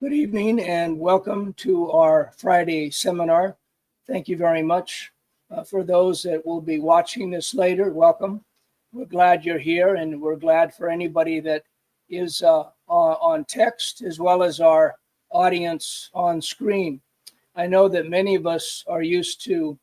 Good evening and welcome to our Friday seminar. Thank you very much. For those that will be watching this later, welcome. We're glad you're here, and we're glad for anybody that is on text as well as our audience on screen. I know that many of us are used to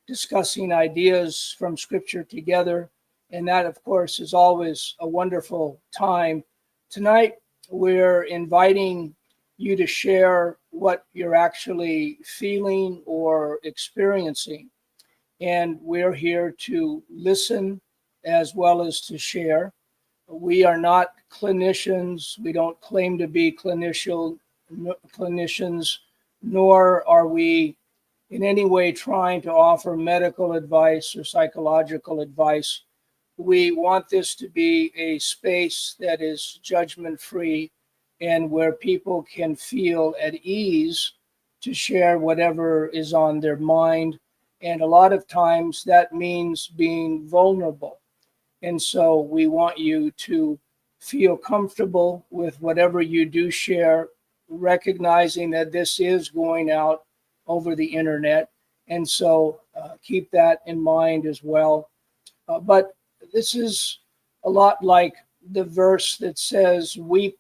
discussing ideas from Scripture together, and that, of course, is always a wonderful time. Tonight, we're inviting you to share what you're actually feeling or experiencing. And we're here to listen as well as to share. We are not clinicians. We don't claim to be clinicians, nor are we in any way trying to offer medical advice or psychological advice. We want this to be a space that is judgment-free and where people can feel at ease to share whatever is on their mind. And a lot of times that means being vulnerable. And so we want you to feel comfortable with whatever you do share, recognizing that this is going out over the internet. And so keep that in mind as well. But this is a lot like the verse that says, weep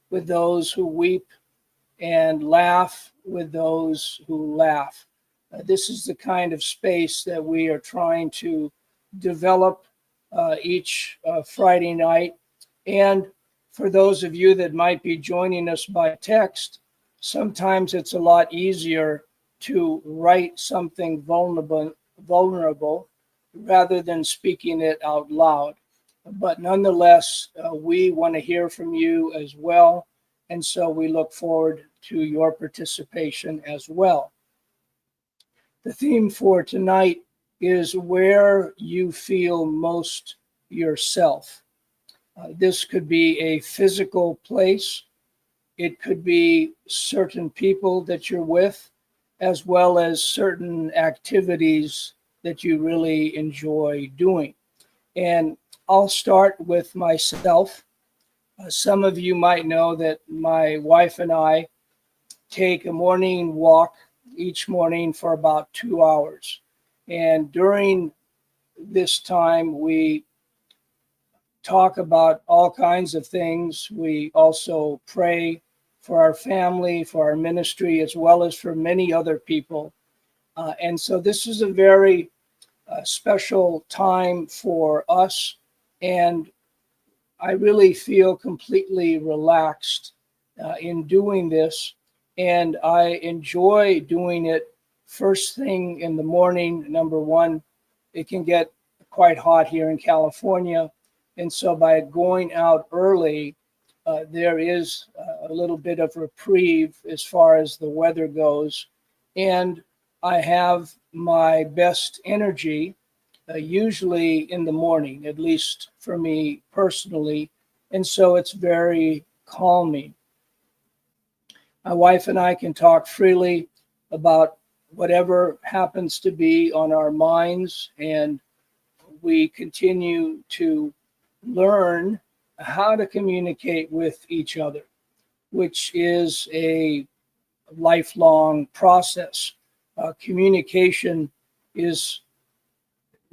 with those who weep and laugh with those who laugh. This is the kind of space that we are trying to develop each Friday night. And for those of you that might be joining us by text, sometimes it's a lot easier to write something vulnerable rather than speaking it out loud. But nonetheless, we want to hear from you as well. And so we look forward to your participation as well. The theme for tonight is where you feel most yourself. This could be a physical place. It could be certain people that you're with, as well as certain activities that you really enjoy doing. And I'll start with myself. Some of you might know that my wife and I take a morning walk each morning for about 2 hours. And during this time, we talk about all kinds of things. We also pray for our family, for our ministry, as well as for many other people. And so this is a very special time for us. And I really feel completely relaxed in doing this. And I enjoy doing it first thing in the morning. Number one, it can get quite hot here in California. And so by going out early, there is a little bit of reprieve as far as the weather goes. And I have my best energy usually in the morning, at least for me personally. And so it's very calming. My wife and I can talk freely about whatever happens to be on our minds, and we continue to learn how to communicate with each other, which is a lifelong process. Communication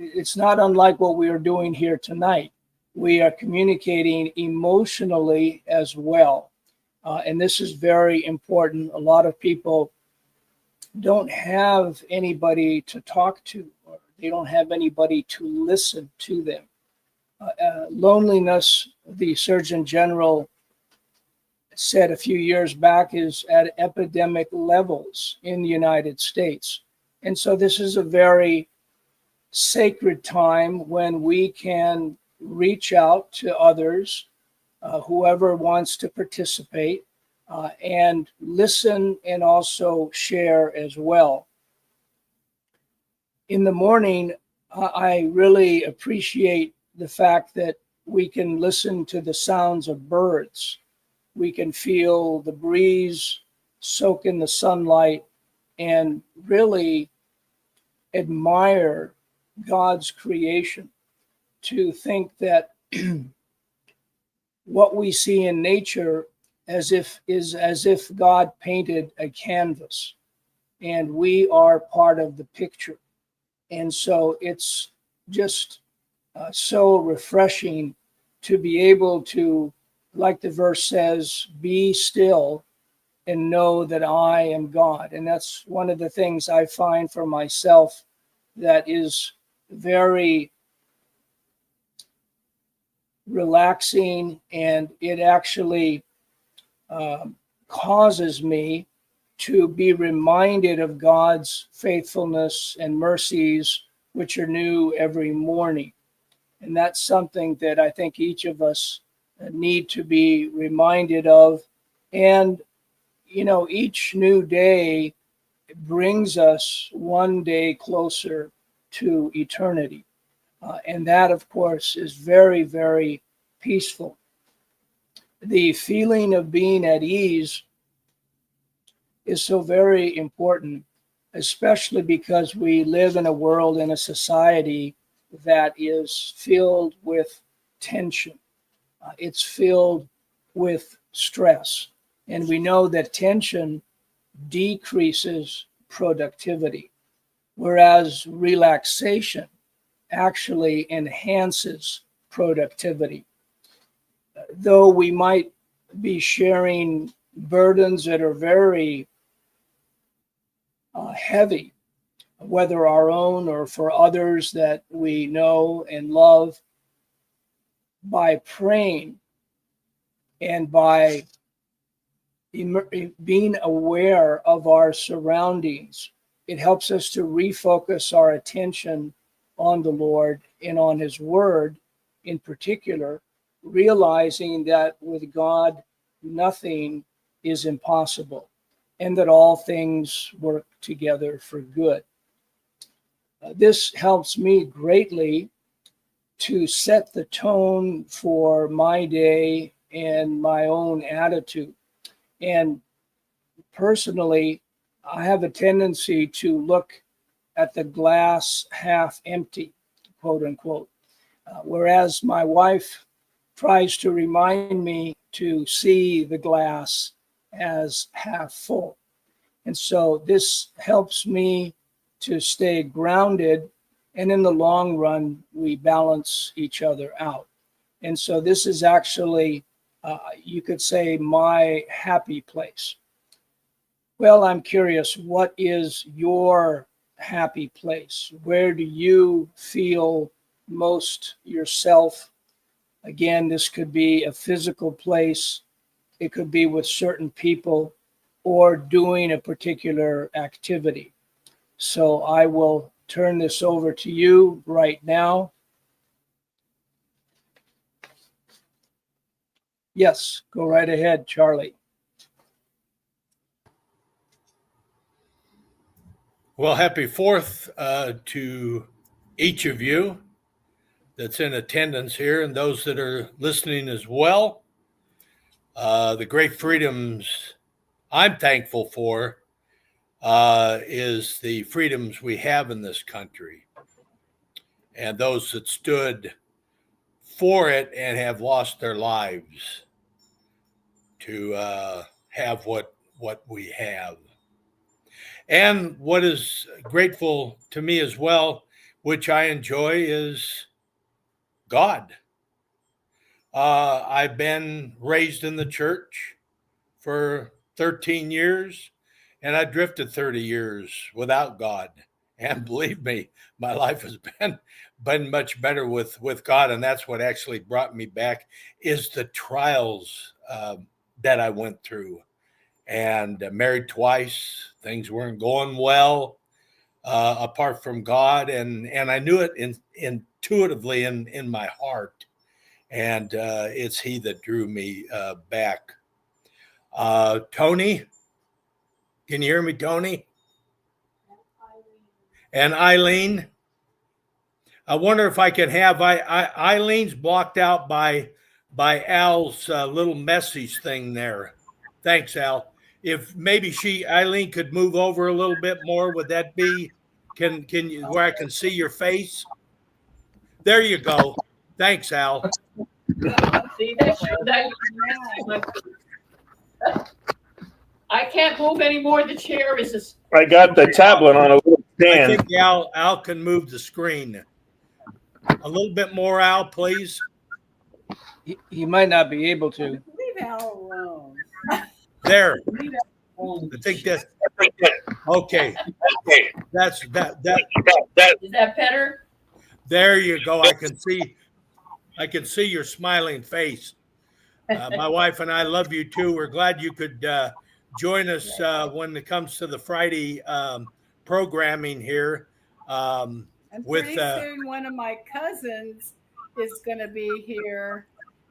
it's not unlike what we are doing here tonight. We are communicating emotionally as well. And this is very important. A lot of people don't have anybody to talk to, or they don't have anybody to listen to them. Loneliness, the Surgeon General said a few years back, is at epidemic levels in the United States. And so this is a very sacred time when we can reach out to others, whoever wants to participate, and listen and also share as well. In the morning, I really appreciate the fact that we can listen to the sounds of birds. We can feel the breeze, soak in the sunlight, and really admire God's creation. To think that what we see in nature as if God painted a canvas, and we are part of the picture. And so it's just so refreshing to be able to, like the verse says, be still and know that I am God. And that's one of the things I find for myself that is very relaxing, and it actually causes me to be reminded of God's faithfulness and mercies, which are new every morning. And that's something that I think each of us need to be reminded of. And, you know, each new day brings us one day closer to eternity. And that, of course, is very, very peaceful. The feeling of being at ease is so very important, especially because we live in a world, in a society that is filled with tension. It's filled with stress. And we know that tension decreases productivity, whereas relaxation actually enhances productivity. Though we might be sharing burdens that are very heavy, whether our own or for others that we know and love, by praying and by being aware of our surroundings, it helps us to refocus our attention on the Lord and on His Word in particular, realizing that with God, nothing is impossible and that all things work together for good. This helps me greatly to set the tone for my day and my own attitude. And personally, I have a tendency to look at the glass half empty, quote unquote, whereas my wife tries to remind me to see the glass as half full. And so this helps me to stay grounded, and in the long run, we balance each other out. And so this is actually, you could say, my happy place. Well, I'm curious, what is your happy place? Where do you feel most yourself? Again, this could be a physical place, it could be with certain people, or doing a particular activity. So I will turn this over to you right now. Yes, go right ahead, Charlie. Well, happy 4th to each of you that's in attendance here and those that are listening as well. The great freedoms I'm thankful for is the freedoms we have in this country, and those that stood for it and have lost their lives to have what we have. And what is grateful to me as well, which I enjoy, is God. I've been raised in the church for 13 years, and I drifted 30 years without God. And believe me, my life has been much better with God, and that's what actually brought me back, is the trials that I went through. And married twice, things weren't going well apart from God, and I knew it intuitively in my heart. And it's He that drew me back. Tony, can you hear me, Tony? And Eileen. I wonder if I could have Eileen's blocked out by Al's little message thing there. Thanks, Al. If maybe Eileen could move over a little bit more, would that be? Can you, where I can see your face? There you go. Thanks, Al. See, that can't move anymore. The chair is just. I got the tablet on a little I stand. think Al can move the screen. A little bit more, Al, please. He might not be able to. Leave Al alone. There. Leave Al alone. I think that's okay. That's that. Is that better? There you go. I can see your smiling face. My wife and I love you too. We're glad you could join us when it comes to the Friday programming here. And pretty soon one of my cousins is going to be here,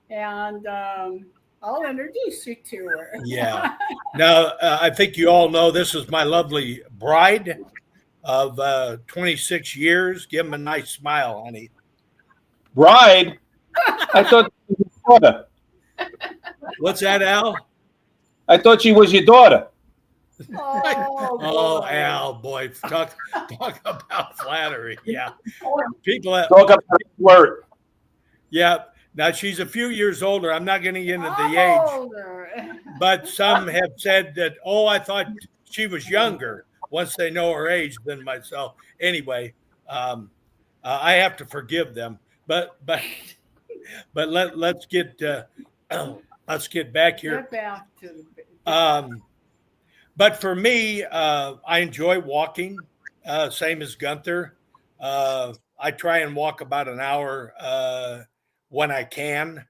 and I'll introduce you to her. Yeah. Now, I think you all know this is my lovely bride of 26 years. Give him a nice smile, honey. Bride? I thought she was your daughter. What's that, Al? I thought she was your daughter. Oh, Al, boy, talk about flattery. Yeah, people. Talk up the word. Yeah. Now she's a few years older. I'm not getting into the age, but some have said that. Oh, I thought she was younger. Once they know her age than myself. Anyway, I have to forgive them. But let's get back here. Get back to But for me, I enjoy walking, same as Gunther. I try and walk about an hour when I can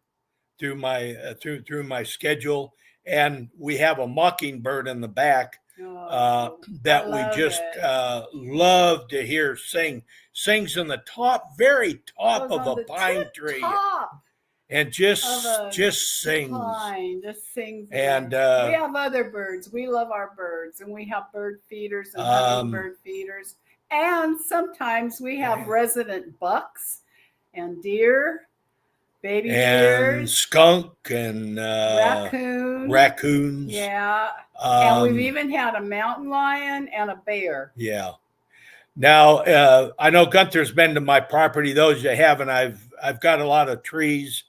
through my through my schedule, and we have a mockingbird in the back that we just love to hear sing. Sings in the very top of a pine tree. And just sings. Just sings. And we have other birds. We love our birds, and we have bird feeders and hummingbird feeders. And sometimes we have resident bucks and deer, baby deers, skunk and raccoons. Yeah. And we've even had a mountain lion and a bear. Yeah. Now I know Gunther's been to my property. Those you haven't, I've got a lot of trees.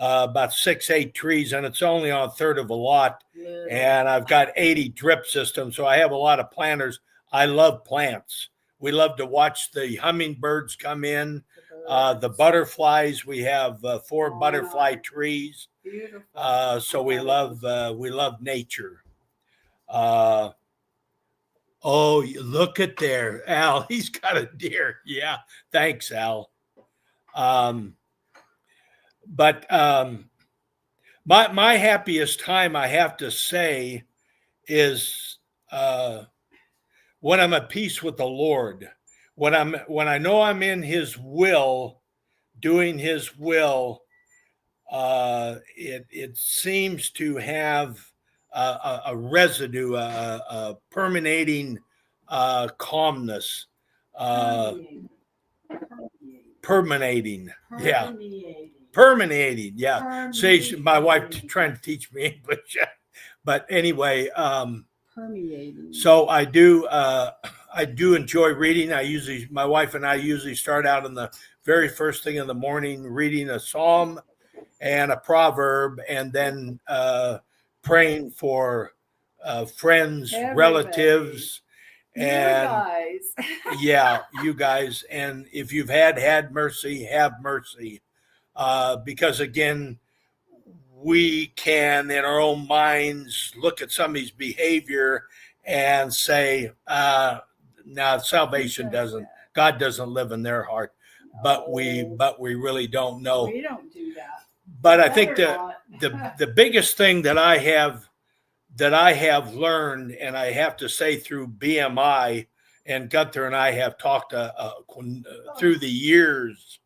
About 6-8 trees, and it's only on a third of a lot. And I've got 80 drip systems, so I have a lot of planters. I love plants. We love to watch the hummingbirds come in, the butterflies. We have 4 butterfly trees. Beautiful. So we love nature. Oh, look at there, Al. He's got a deer. Yeah, thanks, Al. But my happiest time, I have to say, is when I'm at peace with the Lord. When I know I'm in His will, doing His will. It seems to have a residue, a permeating calmness. Permeating. Yeah. Permeating, yeah. See, my wife trying to teach me English, but anyway, permeating. So I do enjoy reading. My wife and I usually start out in the very first thing in the morning reading a psalm and a proverb, and then praying for friends, relatives, and guys. Yeah, you guys. And if you've had mercy, have mercy. Because again, we can in our own minds look at somebody's behavior and say, now salvation God doesn't live in their heart, but we really don't know. We don't do that. But I think the biggest thing that I have learned, and I have to say through BMI, and Gunther and I have talked through the years,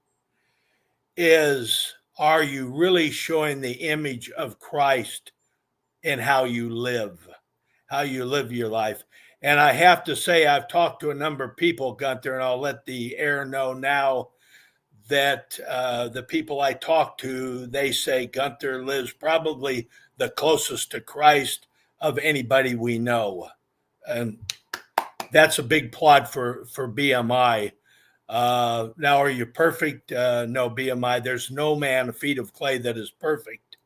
is, are you really showing the image of Christ in how you live your life? And I have to say, I've talked to a number of people, Gunther, and I'll let the air know now that the people I talk to, they say Gunther lives probably the closest to Christ of anybody we know. And that's a big plot for BMI. Now, are you perfect? No, BMI. There's no man, a feet of clay, that is perfect.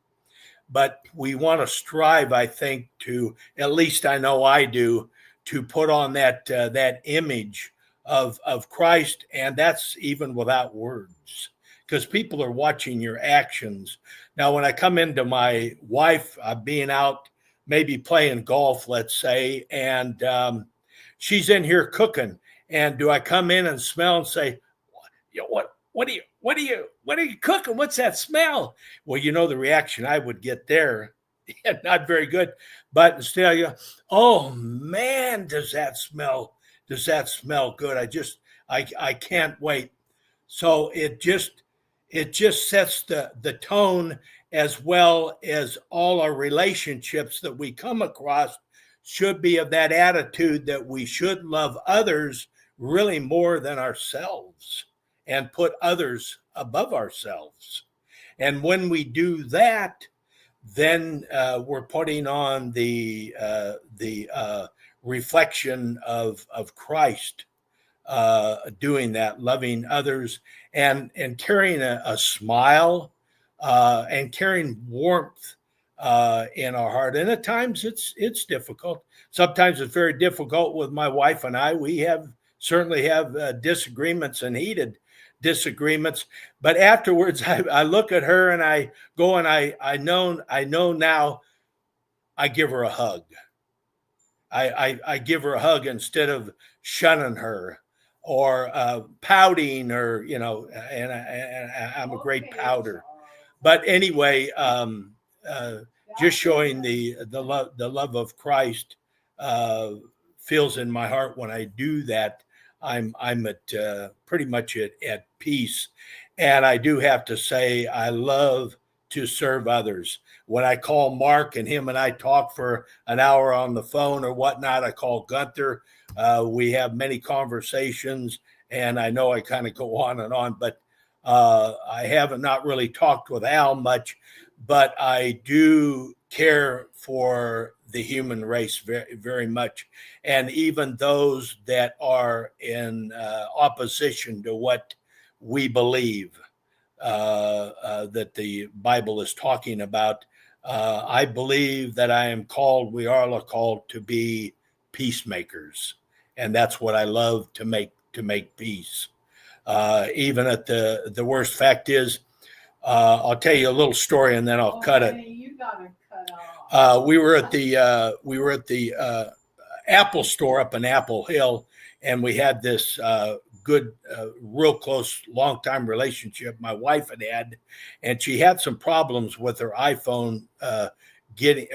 but we want to strive, I think, to, at least I know I do, to put on that image of Christ, and that's even without words, because people are watching your actions. Now, when I come into my wife being out, maybe playing golf, let's say, and she's in here cooking, and do I come in and smell and say, what are you cooking? What's that smell? Well, the reaction I would get there, not very good. But instead, you go, oh man, does that smell good? I can't wait. So it just sets the tone, as well as all our relationships that we come across should be of that attitude that we should love others really more than ourselves and put others above ourselves. And when we do that, then we're putting on the reflection of Christ, doing that, loving others, and carrying a smile, and carrying warmth in our heart. And at times it's difficult. Sometimes it's very difficult with my wife and I. We certainly have disagreements, and heated disagreements. But afterwards, I look at her and I go, and I know now, I give her a hug. I give her a hug instead of shunning her or pouting, or and I'm a great pouter. But anyway, just showing the love of Christ feels in my heart when I do that. I'm at pretty much at peace. And I do have to say, I love to serve others. When I call Mark and him and I talk for an hour on the phone or whatnot, I call Gunther. We have many conversations, and I know I kind of go on and on, but I haven't not really talked with Al much, but I do care for the human race very, very much. And even those that are in opposition to what we believe that the Bible is talking about. I believe that we are all called to be peacemakers. And that's what I love, to make peace. Even at the worst. Fact is, I'll tell you a little story and then I'll cut it. You gotta cut off. We were at the Apple store up in Apple Hill, and we had this good, real close, long-time relationship my wife had, and she had some problems with her iPhone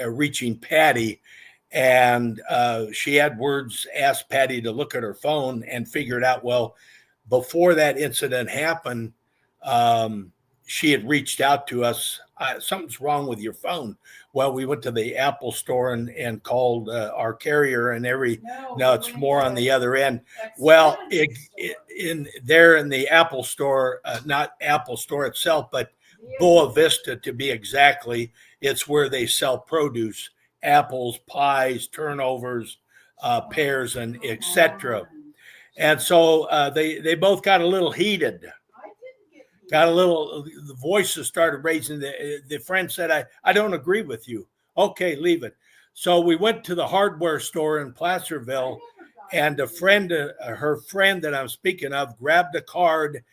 reaching Patty, and she had asked Patty to look at her phone and figured out, well, before that incident happened, she had reached out to us. Something's wrong with your phone. Well, we went to the Apple store and called our carrier, and no, it's more on the other end. Well, in the Apple store, not Apple store itself, but Boa Vista to be exactly, it's where they sell produce, apples, pies, turnovers, pears, and etc. And so they both got a little heated. The voices started raising. The friend said, I don't agree with you. Okay, leave it. So we went to the hardware store in Placerville, and her friend that I'm speaking of grabbed a card,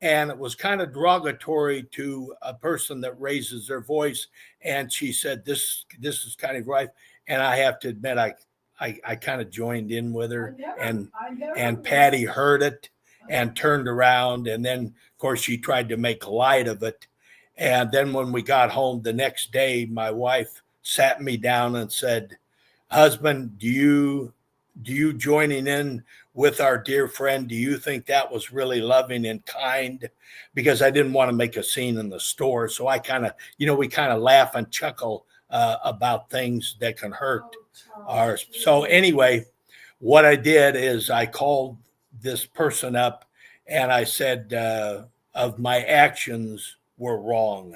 and it was kind of derogatory to a person that raises their voice. And she said, this is kind of right. And I have to admit, I kind of joined in with her, and Patty heard it and turned around, and then of course she tried to make light of it. And then when we got home the next day, my wife sat me down and said, husband, do you joining in with our dear friend, do you think that was really loving and kind? Because I didn't want to make a scene in the store. So I kind of, we kind of laugh and chuckle about things that can hurt ours. So anyway, what I did is I called this person up, and I said, of my actions were wrong.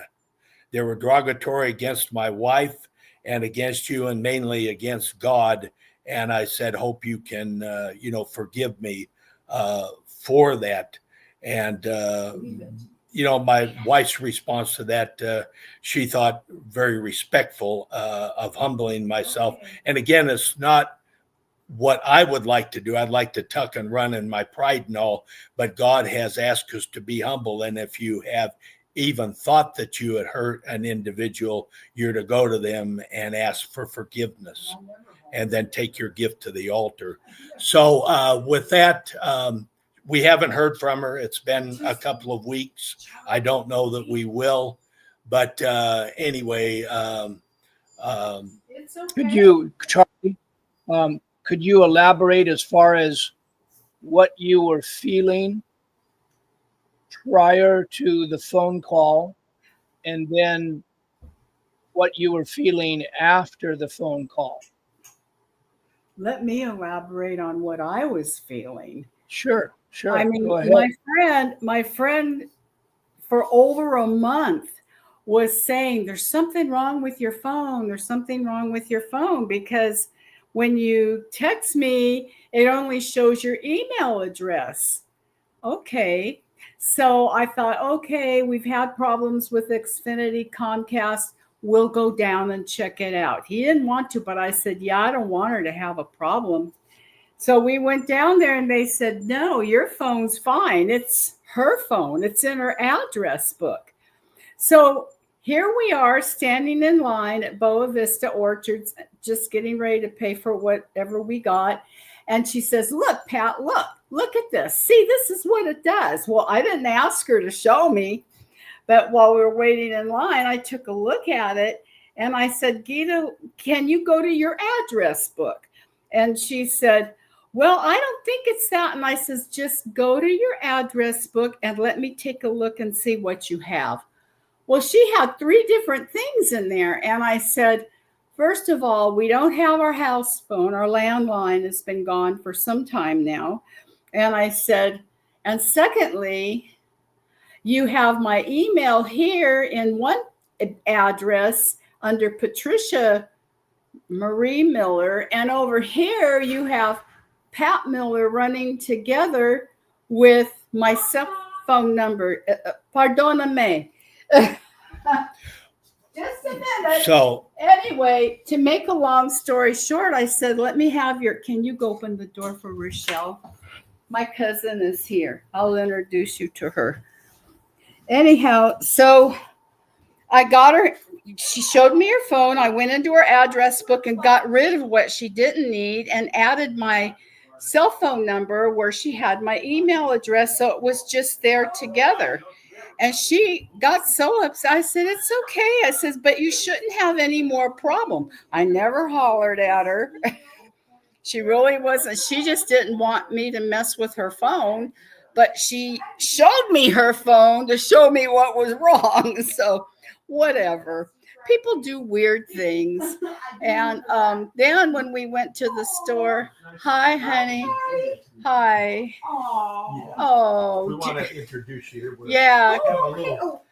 They were derogatory against my wife and against you, and mainly against God. And I said, hope you can, forgive me for that. And my wife's response to that, she thought very respectful of humbling myself. And again, it's not what I would like to do. I'd like to tuck and run in my pride and all, but God has asked us to be humble. And if you have even thought that you had hurt an individual, you're to go to them and ask for forgiveness and then take your gift to the altar. So with that, we haven't heard from her. It's been a couple of weeks. I don't know that we will, but anyway. It's okay. Could you, Charlie, could you elaborate as far as what you were feeling prior to the phone call, and then what you were feeling after the phone call? Let me elaborate on what I was feeling. Sure. I mean, Go ahead. my friend for over a month was saying, there's something wrong with your phone. There's something wrong with your phone, because when you text me, it only shows your email address. Okay. So I thought, okay, we've had problems with Xfinity, Comcast. We'll go down and check it out. He didn't want to, but I said, yeah, I don't want her to have a problem. So we went down there and they said, no, your phone's fine. It's her phone. It's in her address book. So here we are standing in line at Boa Vista Orchards, just getting ready to pay for whatever we got. And she says, look, Pat, look at this. See, this is what it does. Well, I didn't ask her to show me, but while we were waiting in line, I took a look at it and I said, Gita, can you go to your address book? And she said, well, I don't think it's that. And I says, just go to your address book and let me take a look and see what you have. Well, she had 3 different things in there. And I said, first of all, we don't have our house phone. Our landline has been gone for some time now. And I said, and secondly, you have my email here in one address under Patricia Marie Miller. And over here, you have Pat Miller running together with my cell phone number. Pardoname. Just a minute. So anyway, to make a long story short, I said, let me have can you go open the door for Rochelle? My cousin is here. I'll introduce you to her. Anyhow, so I got her. She showed me her phone. I went into her address book and got rid of what she didn't need and added my cell phone number where she had my email address. So it was just there together. And she got so upset. I said, it's okay. I says, but you shouldn't have any more problem. I never hollered at her. She really wasn't. She just didn't want me to mess with her phone. But she showed me her phone to show me what was wrong. So whatever. People do weird things. And then when we went to the store, hi, honey. Hi. Oh. we want to introduce you. Yeah.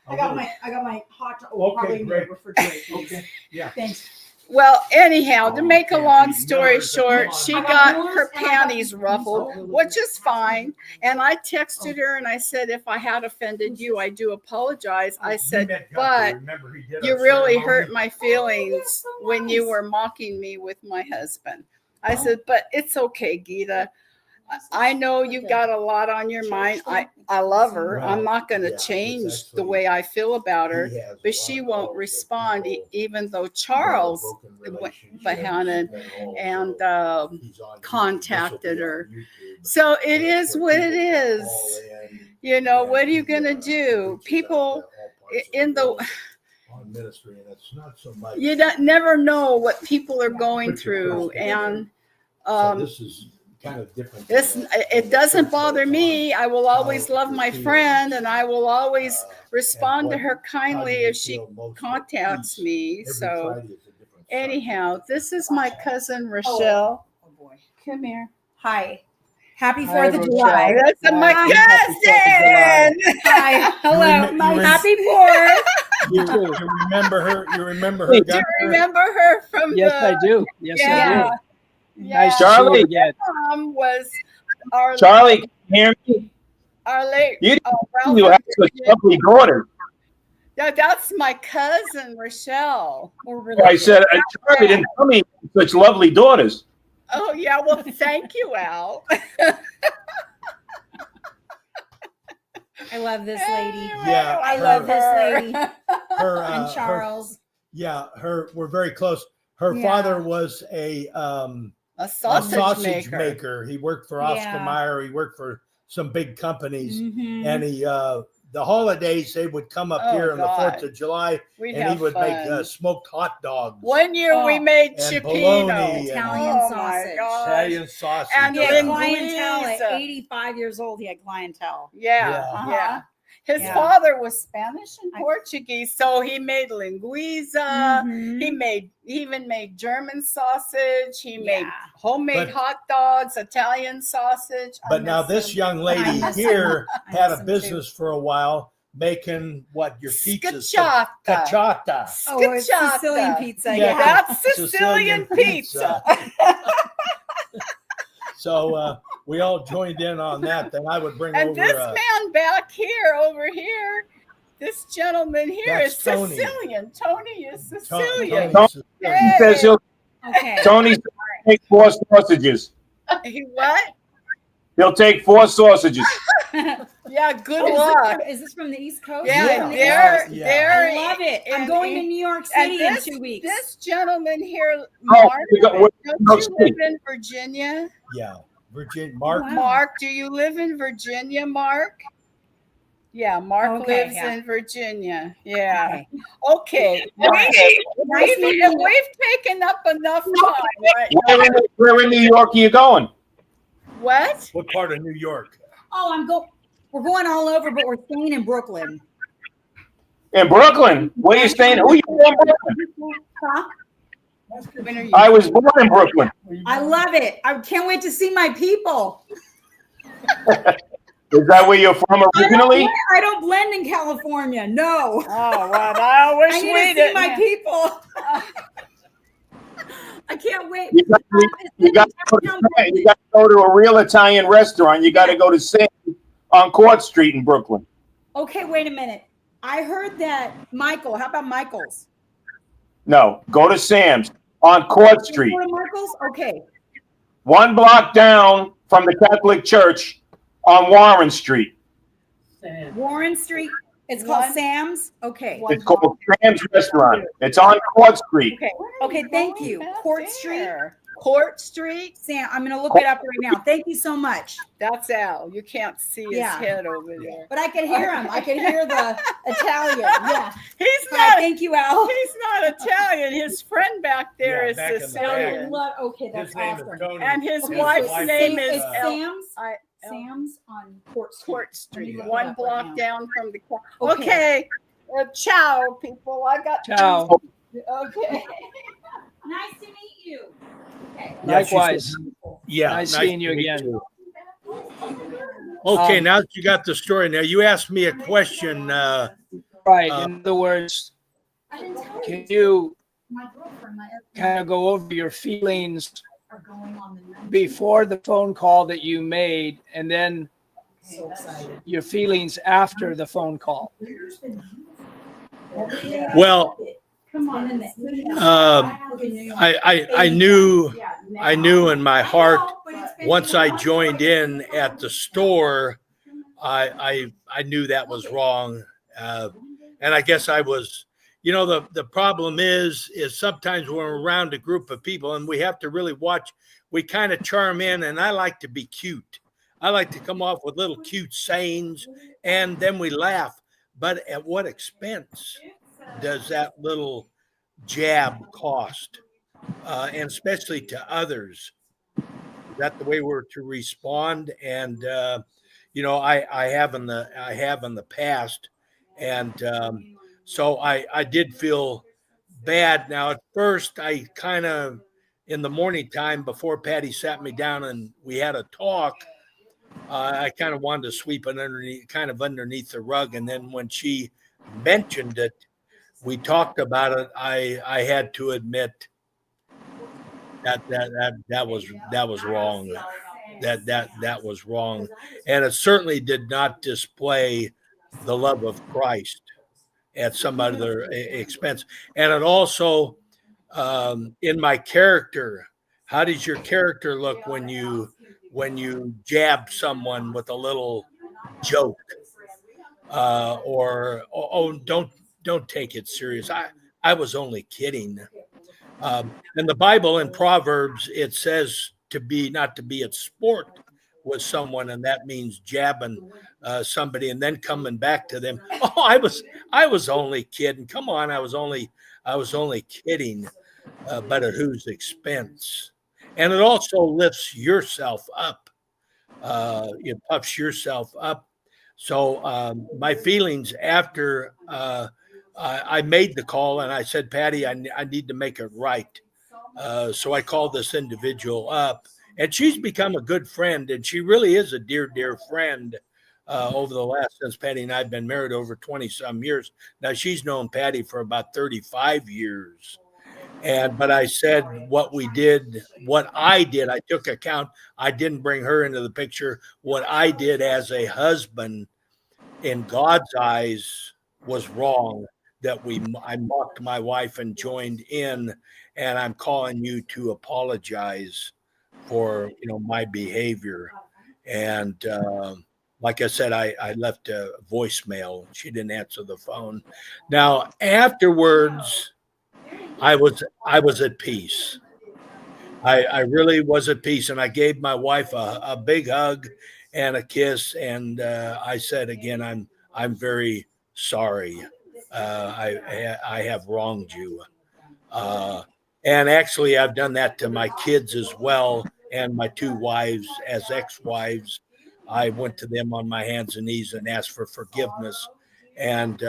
I got my hot Okay, great. refrigerator. Okay. Yeah. Thanks. Well, anyhow, to make a long story short, she got her panties ruffled, which is fine. And I texted her and I said, if I had offended you, I do apologize. I said, but you really hurt my feelings when you were mocking me with my husband. I said, but it's okay, Gita. I know you've got a lot on your mind. I love her. I'm not going to change the way I feel about her, but she won't respond, even though Charles went behind and contacted her. So it is what it is. You know, what are you going to do? People in the ministry, and it's not so much. You never know what people are going through, and this is kind of different. It doesn't bother me. I will always love my friend, and I will always respond to her kindly if she contacts me. So anyhow, this is my cousin Rochelle. Oh boy. Come here. Hi. Happy Hi, 4th of Rochelle. July. That's my Happy 4th of cousin. Hi. Hello. You Happy 4th. You remember her? You remember her? Wait, Do you remember her from Yes, the? I do. Yes, I Yeah. do. Yeah. Nice to see Charlie. you again. Was our Charlie, can you hear me? Our late You Ralph you and have such Virginia. lovely daughters. Yeah, that's my cousin Rochelle. I said, Charlie didn't tell me you had such lovely daughters. Oh yeah, well thank you, Al. I love this lady. Yeah, I love this lady. Her, And Charles. we're very close. Her Yeah. father was a A sausage, maker. He worked for Oscar Yeah. Mayer. He worked for some big companies. Mhm. And he the holidays they would come up Oh, here on the God. 4th of July We'd and have he would fun. make smoked hot dogs. One year we Oh, made and cioppino. bologna and Italian Oh, sausage. my gosh. Italian sausage. And He had Lindy. clientele at Louisa. 85 years old. He had clientele. Yeah, Yeah. yeah. His Yeah. father was Spanish and I- Portuguese, so he made linguiça. Mhm. He even made German sausage. He made Yeah. homemade But- hot dogs, Italian sausage. I But now miss this him. young lady I miss here I had miss a him business for a while making your pizzas. Scacciata. Cacciata. Oh, it's Scacciata. Sicilian pizza. Yeah. Yeah. That's Sicilian Sicilian pizza. So we all joined in on that. Then I would bring And over this man back here, over here, this gentleman here is That's Tony. Sicilian. Tony is Tony Sicilian. Sicilian. He says he'll Okay. Tony says he'll take 4 sausages. He what? He'll take 4 sausages. Yeah, good Oh, luck. is this from the East Coast? Yeah, From the they're, East Coast? Yeah. they're I love it. I'm and- going to New York and City in 2 weeks. This gentleman here, Oh, Mark, you got- don't New York you live City. in Virginia? Yeah. Virginia. Mark. Wow. Mark, do you live in Virginia, Mark? Yeah, Mark Okay, lives yeah. in Virginia. Yeah. Okay. Okay. Nice meeting you. We've taken up enough time, right? Where in New York are you going? What? What part of New York? Oh, we're going all over, but we're staying in Brooklyn. In Brooklyn. Where are you staying? Who are you in Brooklyn? Huh? When are you? I was born in Brooklyn. I love it. I can't wait to see my people. Is that where you're from originally? I don't blend in California. No. Oh, well, I wish I need we to see did. my people. I can't wait. You got to go to a real Italian restaurant. You got to go to Sam on Court Street in Brooklyn. Okay, wait a minute. I heard that Michael. How about Michael's? No, go to Sam's on Court Street, Go to Michael's? Okay. 1 block down from the Catholic Church on Warren Street. Warren Street. It's One- called Sam's. Okay. one It's called Sam's Restaurant. It's on Court Street. Okay. Okay. Thank you. Back Court Street. there. Court Street. Sam, I'm going to look it up right now. Thank you so much. That's Al. You can't see his Yeah. head over there. But I can hear him. I can hear the Italian. Yeah. He's Hi, not. thank you, Al. He's not Italian. His friend back there Yeah, is back in the I Sicilian, love. Okay, that's His name awesome. is Tony. and his Okay, wife's so name Sam- is El- Sam's. I- Sam's on Court Street. Court Let me Street, look it one up right block now. down from the. Okay. Okay, ciao, people. I got. Ciao. Okay. Nice to meet you. Okay. Yeah, she Likewise. said- Yeah. Nice seeing to you meet again. you. Okay, Um, now that you got the story, now you asked me a question. Right. In other words, I didn't tell can you my girlfriend, my kind of go over your feelings are going on the 19th. before the phone call that you made and then So excited. your feelings after the phone call? Well, Come on. I knew in my heart once I joined in at the store, I knew that was wrong, and I guess I was. You know, the problem is sometimes when we're around a group of people and we have to really watch. We kind of charm in, and I like to be cute. I like to come off with little cute sayings, and then we laugh. But at what expense does that little jab cost, and especially to others? Is that the way we're to respond? And you know, I have in the past, and so I did feel bad. Now at first, I kind of in the morning time before Patty sat me down and we had a talk. I kind of wanted to sweep it underneath the rug, and then when she mentioned it, we talked about it. I had to admit that was wrong. that was wrong, and it certainly did not display the love of Christ at some other expense. And it also, in my character, how does your character look when you jab someone with a little joke, or don't take it serious. I was only kidding. In the Bible, in Proverbs, it says not to be at sport with someone, and that means jabbing somebody and then coming back to them. Oh, I was only kidding. Come on, I was only kidding, but at whose expense? And it also lifts yourself up. It puffs yourself up. So my feelings after I made the call, and I said, Patty, I need to make it right. So I called this individual up, and she's become a good friend, and she really is a dear, dear friend over the last, since Patty and I have been married over 20 some years. Now she's known Patty for about 35 years. But I said what I did, I took account. I didn't bring her into the picture. What I did as a husband in God's eyes was wrong, that I mocked my wife and joined in, and I'm calling you to apologize for, my behavior. And like I said, I left a voicemail. She didn't answer the phone. Now, afterwards, I was at peace. I really was at peace, and I gave my wife a big hug and a kiss, and I said again, I'm very sorry. I have wronged you, and actually, I've done that to my kids as well, and my two wives as ex-wives. I went to them on my hands and knees and asked for forgiveness, and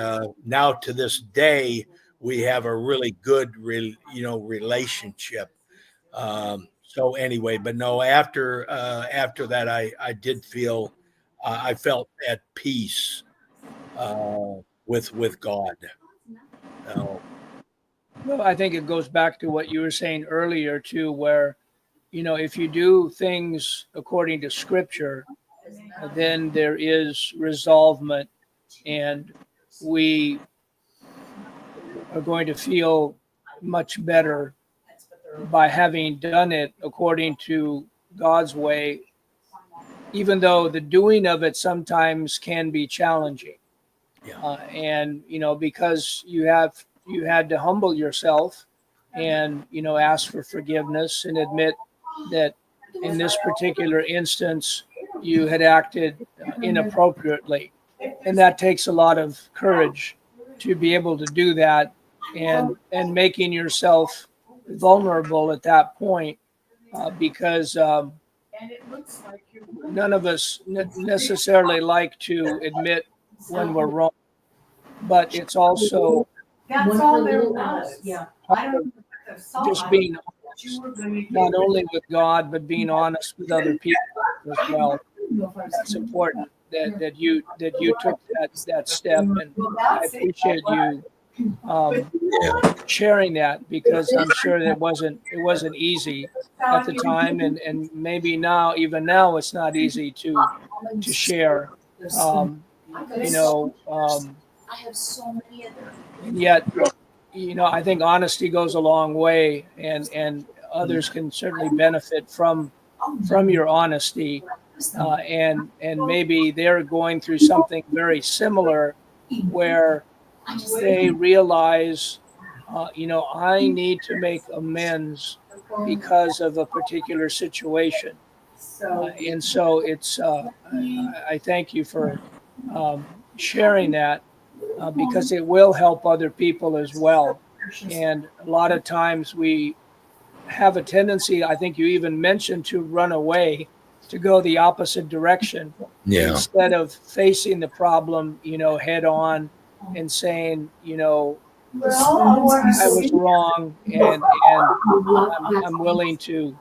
now to this day, we have a really good, relationship. So anyway, but no, after that, I did feel, I felt at peace with God. Well, I think it goes back to what you were saying earlier too, where, if you do things according to Scripture, then there is resolvement, and we are going to feel much better by having done it according to God's way, even though the doing of it sometimes can be challenging. Yeah. And because you had to humble yourself and ask for forgiveness and admit that in this particular instance you had acted inappropriately, and that takes a lot of courage to be able to do that, and making yourself vulnerable at that point, because none of us necessarily like to admit when we're wrong, but it's also That's all there was. Yeah. just being honest, not only with God, but being honest with other people as well. It's important that you took that step, and I appreciate you sharing that, because I'm sure that it wasn't easy at the time, and maybe even now it's not easy to share. I have so many other. And yet, I think honesty goes a long way, and others can certainly benefit from your honesty, and maybe they're going through something very similar, where they realize, I need to make amends because of a particular situation. And so it's, I thank you for sharing that, because it will help other people as well. And a lot of times we have a tendency, I think you even mentioned, to run away, to go the opposite direction, instead of facing the problem, head on, and saying, I was wrong, and I'm willing to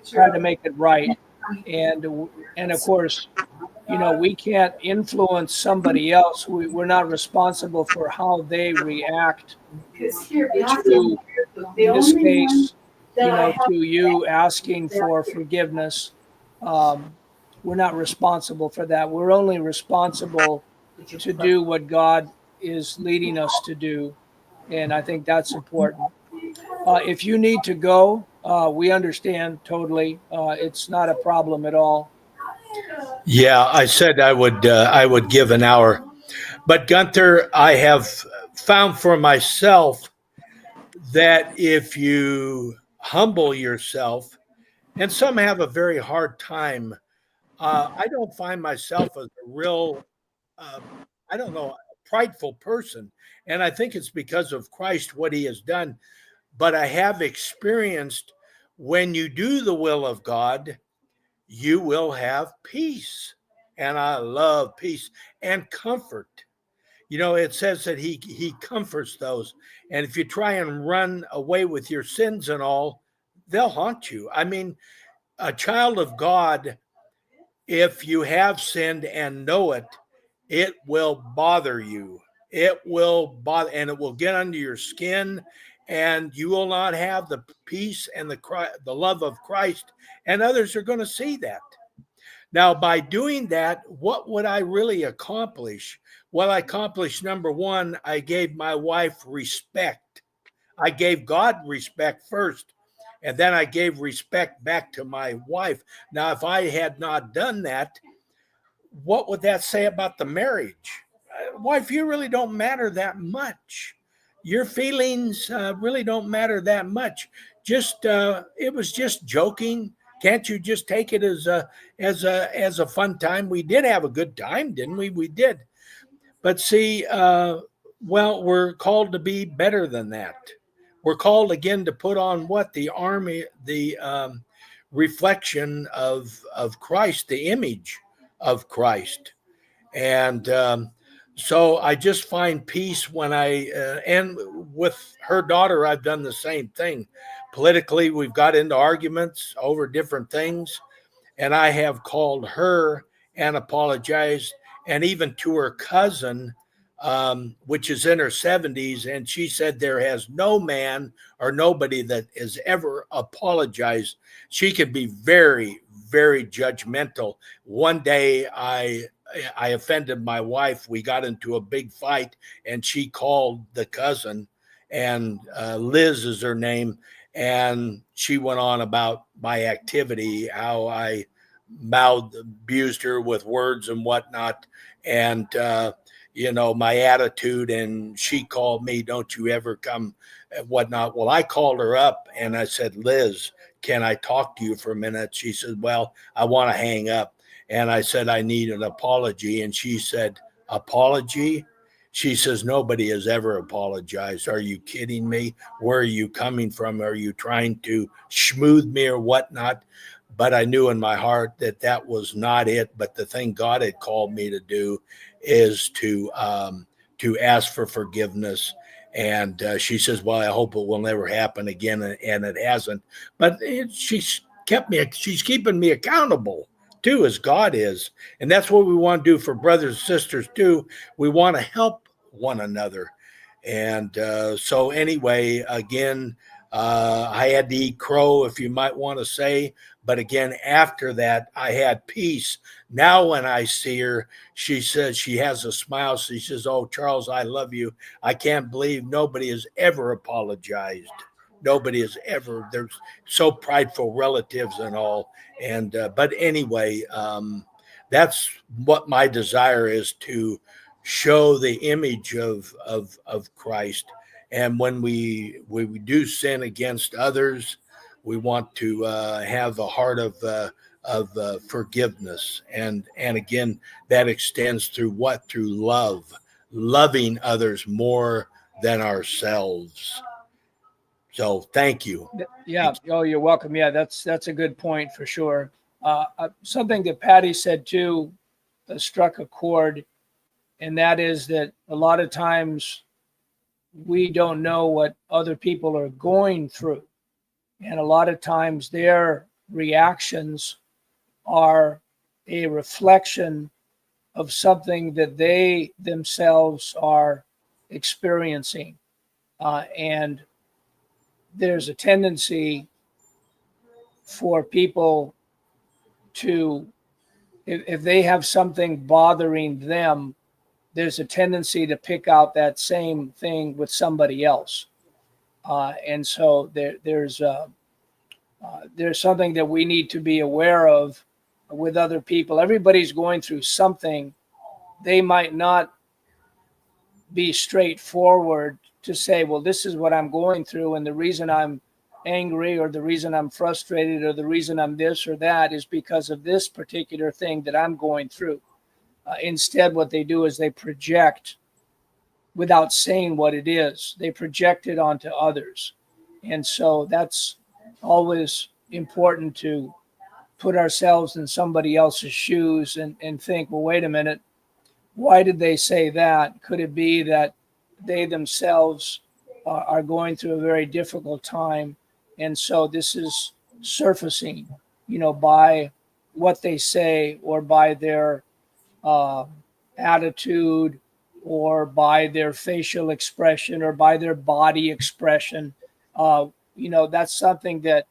try to make it right. And of course, we can't influence somebody else. We're not responsible for how they react to, in this case, to you asking for forgiveness. We're not responsible for that. We're only responsible to do what God is leading us to do. And I think that's important. If you need to go, we understand totally. It's not a problem at all. Yeah, I said I would give an hour. But Gunther, I have found for myself that if you humble yourself, and some have a very hard time, I don't find myself as a real, uh, I don't know, prideful person. And I think it's because of Christ, what he has done. But I have experienced when you do the will of God, you will have peace. And I love peace and comfort. It says that he comforts those. And if you try and run away with your sins and all, they'll haunt you. I mean, a child of God, if you have sinned and know it, it will bother you. It will bother, and it will get under your skin, and you will not have the peace and the love of Christ, and others are going to see that. Now, by doing that, what would I really accomplish? Well, I accomplished number one, I gave my wife respect. I gave God respect first, and then I gave respect back to my wife. Now, if I had not done that, what would that say about the marriage? Wife, you really don't matter that much. Your feelings really don't matter that much. It was just joking. Can't you just take it as a fun time? We did have a good time, didn't we? We did. But see, well, we're called to be better than that. We're called again to put on what? The army, the reflection of Christ, the image of Christ. And so I just find peace when and with her daughter, I've done the same thing. Politically, we've got into arguments over different things, and I have called her and apologized, and even to her cousin, which is in her 70s, and she said there has no man or nobody that has ever apologized. She could be very, very judgmental. One day I offended my wife. We got into a big fight, and she called the cousin, and Liz is her name, and she went on about my activity, how I abused her with words and whatnot, and my attitude. And she called me, "Don't you ever come," and whatnot. Well, I called her up and I said, "Liz, can I talk to you for a minute?" She said, "Well, I want to hang up." And I said, "I need an apology." And she said, "Apology?" She says, "Nobody has ever apologized. Are you kidding me? Where are you coming from? Are you trying to schmooze me or whatnot?" But I knew in my heart that that was not it. But the thing God had called me to do is to ask for forgiveness. And she says, "Well, I hope it will never happen again." And it hasn't. But she's keeping me accountable too, as God is. And that's what we want to do for brothers and sisters too. We want to help one another. And so anyway, again, I had to eat crow, if you might want to say. But again, after that, I had peace. Now when I see her, she says, she has a smile. She says, "Oh, Charles, I love you. I can't believe nobody has ever apologized. Nobody has ever." They're so prideful, relatives and all. And but anyway, that's what my desire is, to show the image of Christ. And when we do sin against others, we want to have a heart of forgiveness. And again, that extends through what? Through love, loving others more than ourselves. So thank you. Yeah. Oh, you're welcome. Yeah, that's a good point for sure. Something that Patty said too struck a chord, and that is that a lot of times we don't know what other people are going through. And a lot of times their reactions are a reflection of something that they themselves are experiencing. And there's a tendency for people to, if they have something bothering them, there's a tendency to pick out that same thing with somebody else. And so there's something that we need to be aware of with other people. Everybody's going through something. They might not be straightforward to say, well, this is what I'm going through, and the reason I'm angry, or the reason I'm frustrated, or the reason I'm this or that is because of this particular thing that I'm going through. Instead, what they do is they project without saying what it is. They project it onto others. And so that's always important, to put ourselves in somebody else's shoes and think, well, wait a minute, why did they say that? Could it be that they themselves are going through a very difficult time? And so this is surfacing, by what they say, or by their attitude, or by their facial expression, or by their body expression. That's something that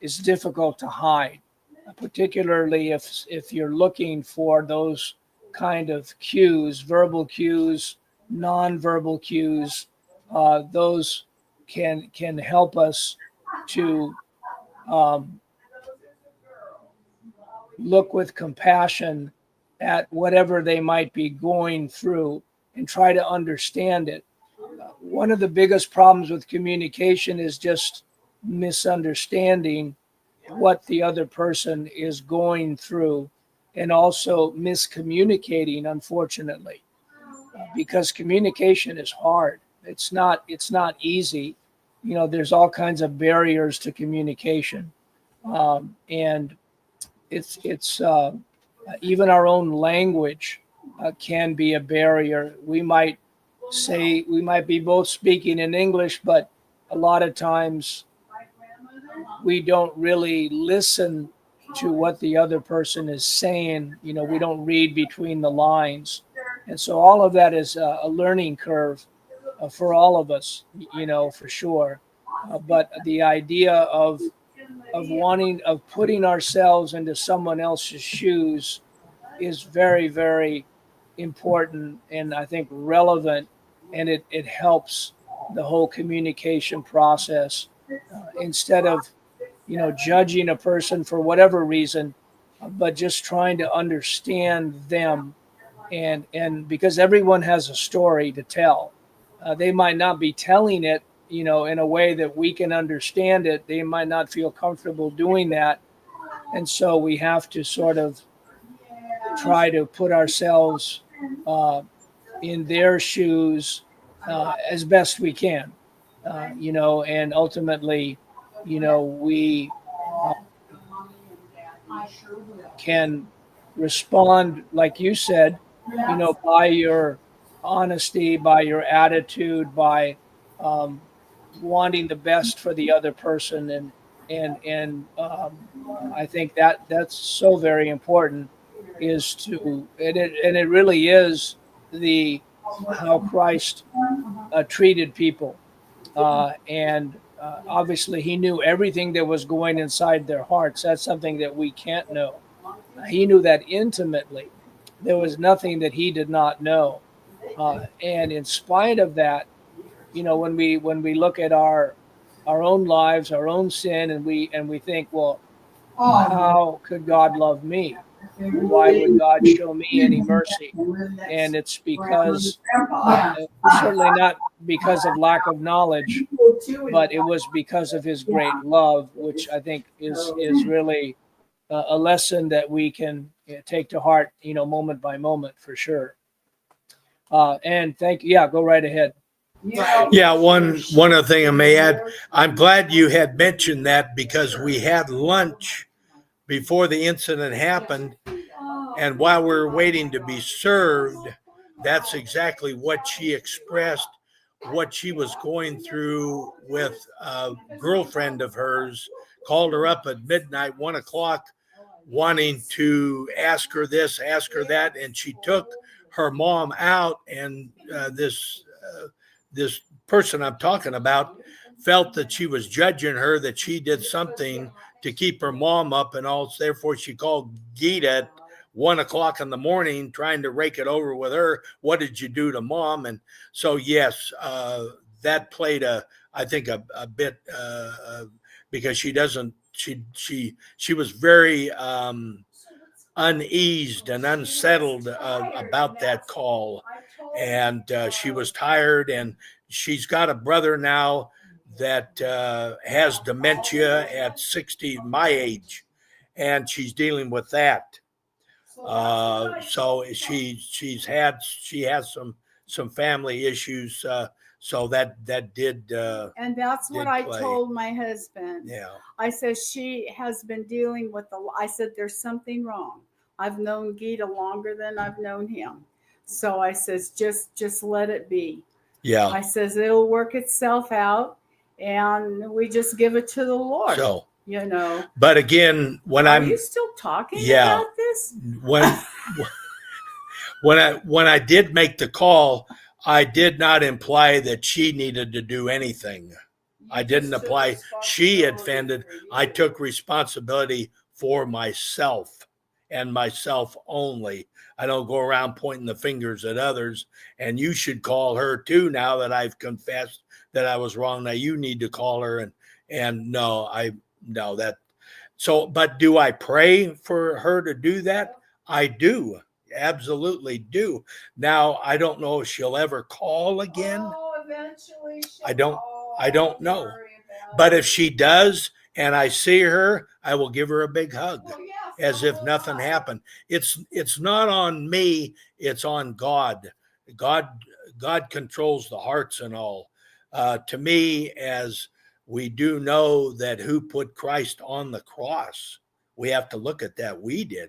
is difficult to hide, particularly if you're looking for those kind of cues, verbal cues, nonverbal cues. Those can help us to look with compassion at whatever they might be going through and try to understand it. One of the biggest problems with communication is just misunderstanding what the other person is going through, and also miscommunicating, unfortunately, because communication is hard. It's not easy. There's all kinds of barriers to communication, and it's even our own language can be a barrier. We might be both speaking in English, but a lot of times we don't really listen to what the other person is saying. We don't read between the lines. And so all of that is a learning curve for all of us, for sure. But the idea of putting ourselves into someone else's shoes is very, very important, and I think relevant, and it helps the whole communication process. Instead of judging a person for whatever reason, but just trying to understand them, and because everyone has a story to tell. They might not be telling it in a way that we can understand it. They might not feel comfortable doing that, and so we have to sort of try to put ourselves in their shoes as best we can, and ultimately, we can respond, like you said, by your honesty, by your attitude, by wanting the best for the other person, and I think that's so very important. Is to and it really is how Christ treated people, and obviously he knew everything that was going inside their hearts. That's something that we can't know. He knew that intimately. There was nothing that he did not know, and in spite of that, when we look at our own lives, our own sin, and we think, well, how could God love me? Why would God show me any mercy? And it's because, certainly not because of lack of knowledge, but it was because of his great love, which I think is really a lesson that we can take to heart, moment by moment, for sure. And thank you. Yeah, go right ahead. Yeah, one other thing I may add. I'm glad you had mentioned that, because we had lunch before the incident happened, and while we were waiting to be served, that's exactly what she expressed, what she was going through with a girlfriend of hers. Called her up at midnight, 1:00, wanting to ask her this, ask her that, and she took her mom out, and this person I'm talking about felt that she was judging her, that she did something to keep her mom up and all. Therefore, she called Gita at 1 o'clock in the morning, trying to rake it over with her. What did you do to mom? And so, yes, that played I think a bit because she doesn't. She was very uneased and unsettled about that call, and she was tired. And she's got a brother now that has dementia at 60, my age, and she's dealing with that. So she has some family issues. So that did. And that's what I told my husband. Yeah. I said, she has been dealing with I said, there's something wrong. I've known Gita longer than I've known him. So I says, just let it be. Yeah. I says, it'll work itself out, and we just give it to the Lord. So, you know. But again, when Are you still talking about this? When I did make the call, I did not imply that she needed to do anything. I didn't imply she offended. I took responsibility for myself and myself only. I don't go around pointing the fingers at others. And you should call her too, now that I've confessed that I was wrong. Now you need to call her. And but do I pray for her to do that? I do. Absolutely do. Now, I don't know if she'll ever call again. Oh, eventually I don't know. But if she does and I see her, I will give her a big hug as if nothing happened. It's not on me, it's on God. God controls the hearts and all. To me, as we do know that who put Christ on the cross, we have to look at that. We did.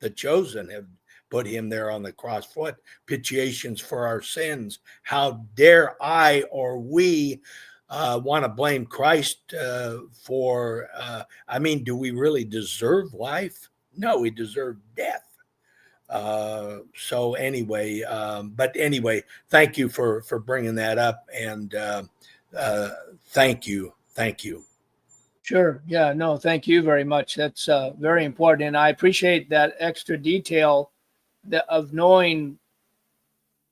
The chosen have put him there on the cross. What propitiations for our sins? How dare I or we want to blame Christ for, do we really deserve life? No, we deserve death. So anyway, thank you for bringing that up. And thank you. Sure. Yeah, no, thank you very much. That's very important. And I appreciate that extra detail of knowing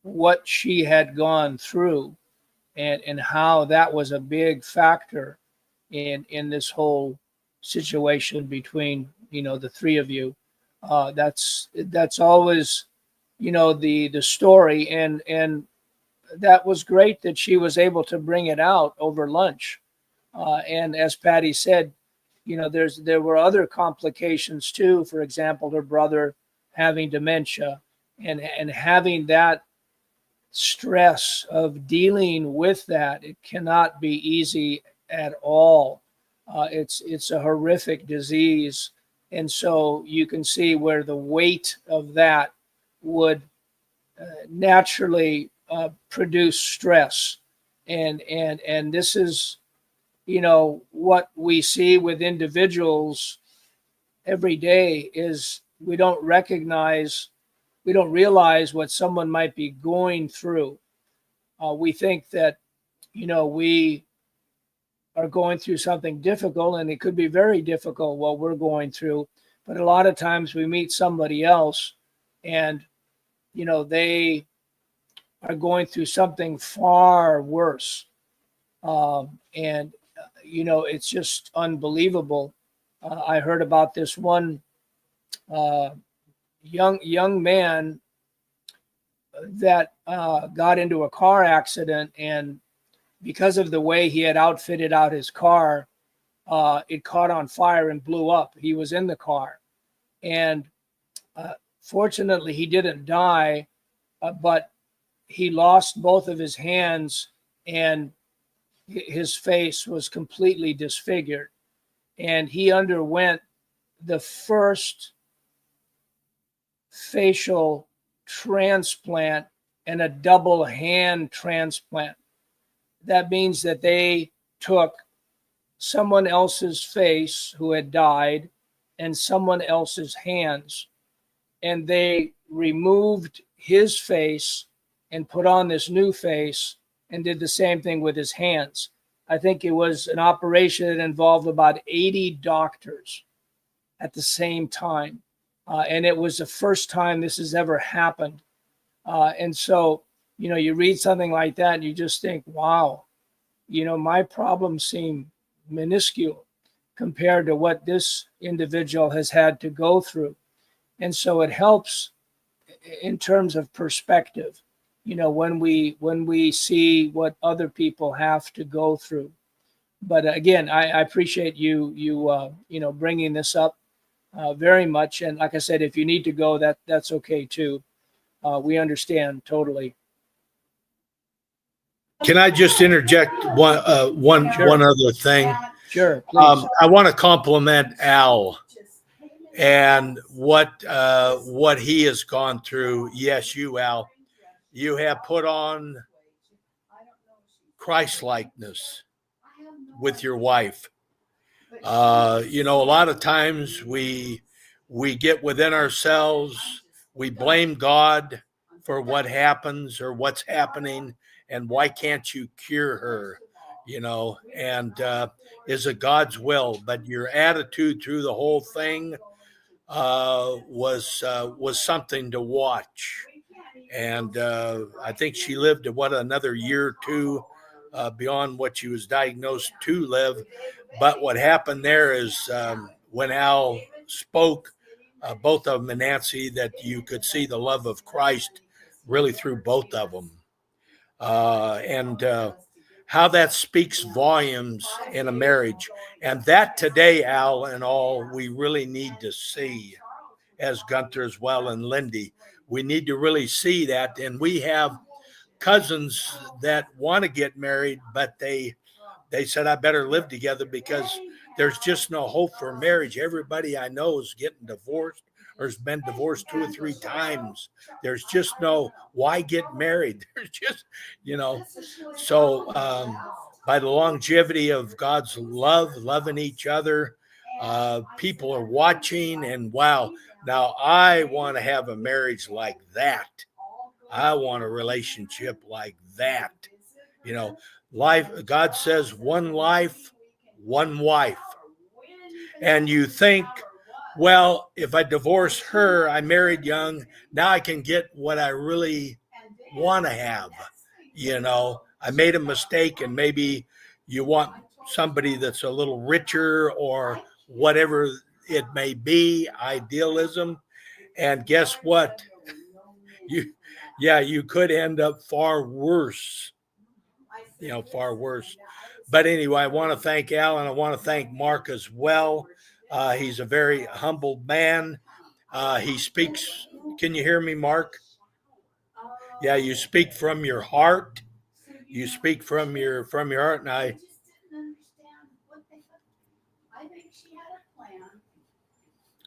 what she had gone through and how that was a big factor in this whole situation between, the three of you. That's always, the story. And that was great that she was able to bring it out over lunch. And as Patty said, there were other complications too. For example, her brother having dementia and having that stress of dealing with that. It cannot be easy at all. It's a horrific disease. And so you can see where the weight of that would naturally produce stress. And this is, what we see with individuals every day is we don't realize what someone might be going through. We think that, we are going through something difficult, and it could be very difficult what we're going through. But a lot of times we meet somebody else and, they are going through something far worse. It's just unbelievable. I heard about this one young man that got into a car accident, and because of the way he had outfitted out his car, it caught on fire and blew up. He was in the car, and fortunately he didn't die, but he lost both of his hands, and his face was completely disfigured. And he underwent the first facial transplant and a double hand transplant. That means that they took someone else's face who had died and someone else's hands, and they removed his face and put on this new face and did the same thing with his hands. I think it was an operation that involved about 80 doctors at the same time. And it was the first time this has ever happened. And so, you read something like that and you just think, wow, my problems seem minuscule compared to what this individual has had to go through. And so it helps in terms of perspective, when we see what other people have to go through. But again, I appreciate you bringing this up very much. And like I said, if you need to go, that's okay too. We understand totally. Can I just interject one other thing? Sure, please. I want to compliment Al and what he has gone through. Yes, you, Al, you have put on Christ-likeness with your wife. A lot of times we get within ourselves, we blame God for what happens or what's happening, and why can't you cure her? And is it God's will? But your attitude through the whole thing was something to watch. And I think she lived another year or two beyond what she was diagnosed to live. But what happened there is when Al spoke, both of them and Nancy, that you could see the love of Christ really through both of them. And how that speaks volumes in a marriage. And that today, Al and all, we really need to see, as Gunther as well and Lindy. We need to really see that. And we have cousins that want to get married, but they said, I better live together because there's just no hope for marriage. Everybody I know is getting divorced or has been divorced 2 or 3 times. There's just no, why get married? There's just, so by the longevity of God's love, loving each other, people are watching, and wow, now I want to have a marriage like that. I want a relationship like that. Life, God says one life, one wife. And you think, well, if I divorce her, I married young, now I can get what I really want to have. I made a mistake, and maybe you want somebody that's a little richer or whatever it may be, idealism. And guess what? You could end up far worse. Far worse. But anyway, I want to thank Al, and I want to thank Mark as well. He's a very humble man. He speaks. Can you hear me, Mark? Yeah, you speak from your heart. You speak from your heart, and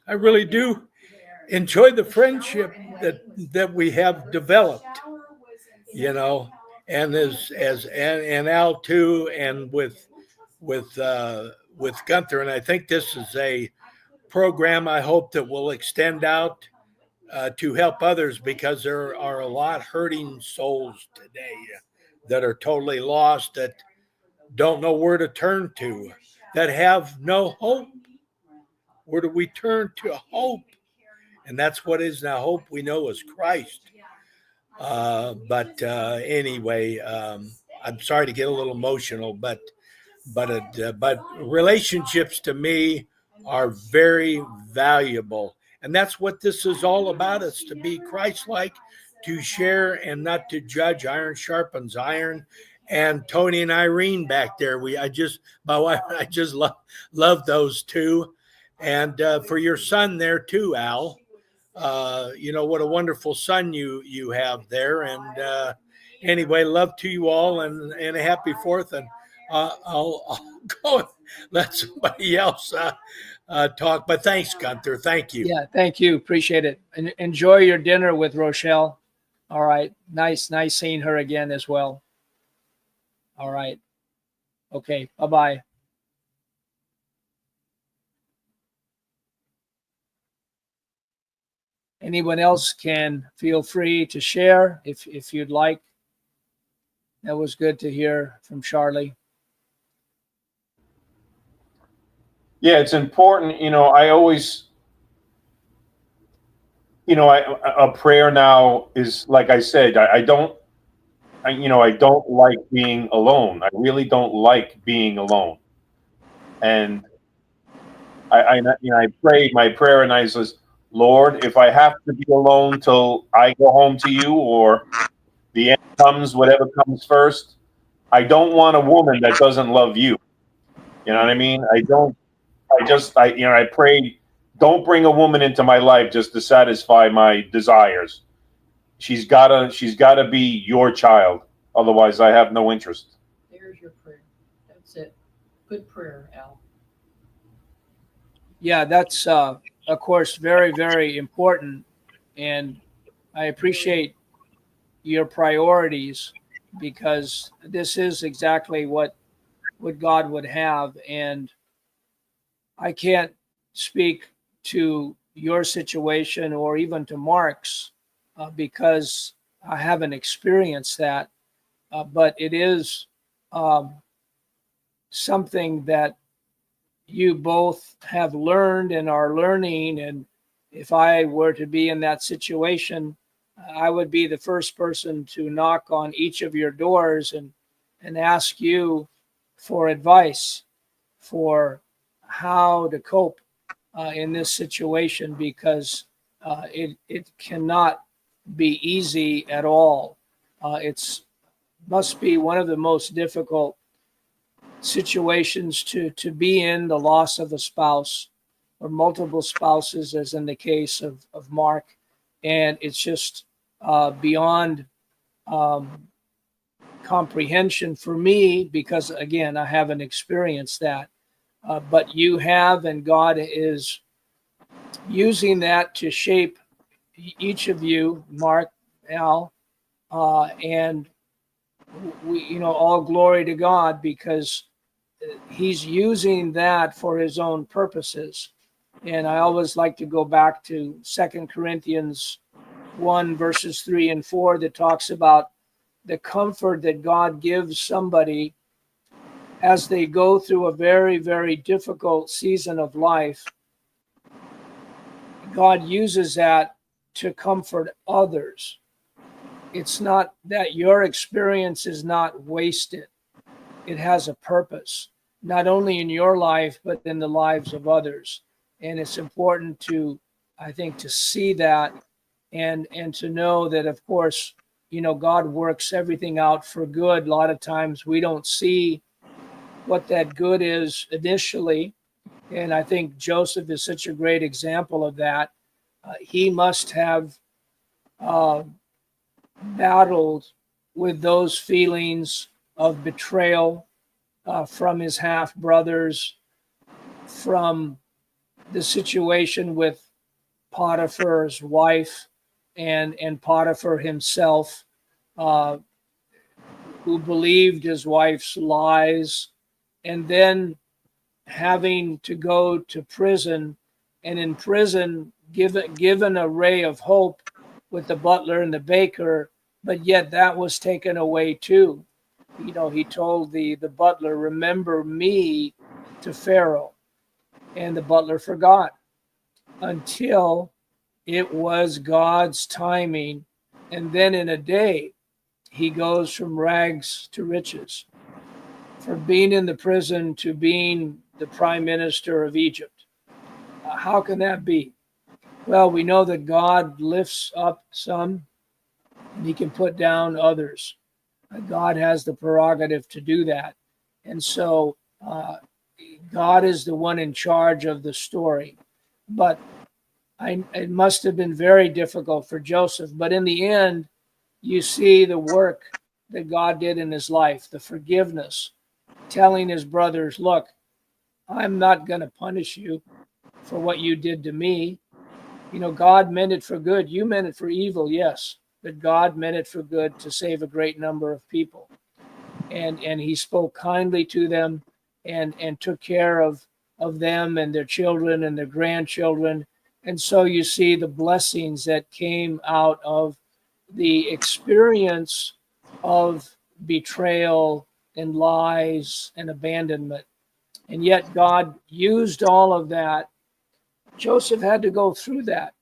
I really do enjoy the friendship that we have developed. And and Al too, and with Gunther. And I think this is a program I hope that will extend out to help others, because there are a lot hurting souls today that are totally lost, that don't know where to turn to, that have no hope. Where do we turn to? Hope. And that's what is now. Hope we know is Christ. But anyway, I'm sorry to get a little emotional, but relationships to me are very valuable. And that's what this is all about. It's to be Christ-like, to share and not to judge. Iron sharpens iron. And Tony and Irene back there, my wife and I just love those two. And for your son there too, Al, what a wonderful son you have there. And anyway, love to you all, and a happy 4th. And I'll go and let somebody else talk. But thanks, Gunther. Thank you. Yeah, thank you. Appreciate it. And enjoy your dinner with Rochelle. All right. Nice seeing her again as well. All right. Okay. Bye-bye. Anyone else can feel free to share if you'd like. That was good to hear from Charlie. Yeah, it's important. I always, a prayer now is, like I said, I don't, I don't like being alone. I really don't like being alone. And I pray, my prayer and I says, Lord, if I have to be alone till I go home to you or the end comes, whatever comes first, I don't want a woman that doesn't love you. You know what I mean? I pray, don't bring a woman into my life just to satisfy my desires. She's gotta be your child. Otherwise, I have no interest. There's your prayer. That's it. Good prayer, Al. Yeah, that's of course very, very important, and I appreciate your priorities because this is exactly what God would have. And I can't speak to your situation or even to Mark's because I haven't experienced that. But it is um, something that you both have learned and are learning. And if I were to be in that situation, I would be the first person to knock on each of your doors and ask you for advice for how to cope in this situation because it cannot be easy at all. It's must be one of the most difficult situations to be in, the loss of a spouse or multiple spouses, as in the case of Mark. And it's just beyond um, comprehension for me because, again, I haven't experienced that. But you have, and God is using that to shape each of you, Mark, Al, and we, all glory to God because he's using that for his own purposes. And I always like to go back to 2 Corinthians 1 verses 3 and 4 that talks about the comfort that God gives somebody as they go through a very, very difficult season of life. God uses that to comfort others. It's not that your experience is not wasted. It has a purpose, not only in your life, but in the lives of others. And it's important to, I think, to see that and to know that, of course, God works everything out for good. A lot of times we don't see what that good is initially. And I think Joseph is such a great example of that. He must have uh, battled with those feelings of betrayal from his half brothers, from the situation with Potiphar's wife and Potiphar himself, uh, who believed his wife's lies, and then having to go to prison, and in prison given a ray of hope with the butler and the baker, but yet that was taken away too. He told the butler, remember me to Pharaoh, and the butler forgot until it was God's timing, and then in a day he goes from rags to riches, from being in the prison to being the prime minister of Egypt. How can that be? Well, we know that God lifts up some and he can put down others. God has the prerogative to do that. And so God is the one in charge of the story. But it must have been very difficult for Joseph. But in the end, you see the work that God did in his life, the forgiveness, telling his brothers, look, I'm not going to punish you for what you did to me. God meant it for good. You meant it for evil, yes, but God meant it for good to save a great number of people. And he spoke kindly to them and took care of them and their children and their grandchildren. And so you see the blessings that came out of the experience of betrayal and lies and abandonment. And yet God used all of that. Joseph had to go through that.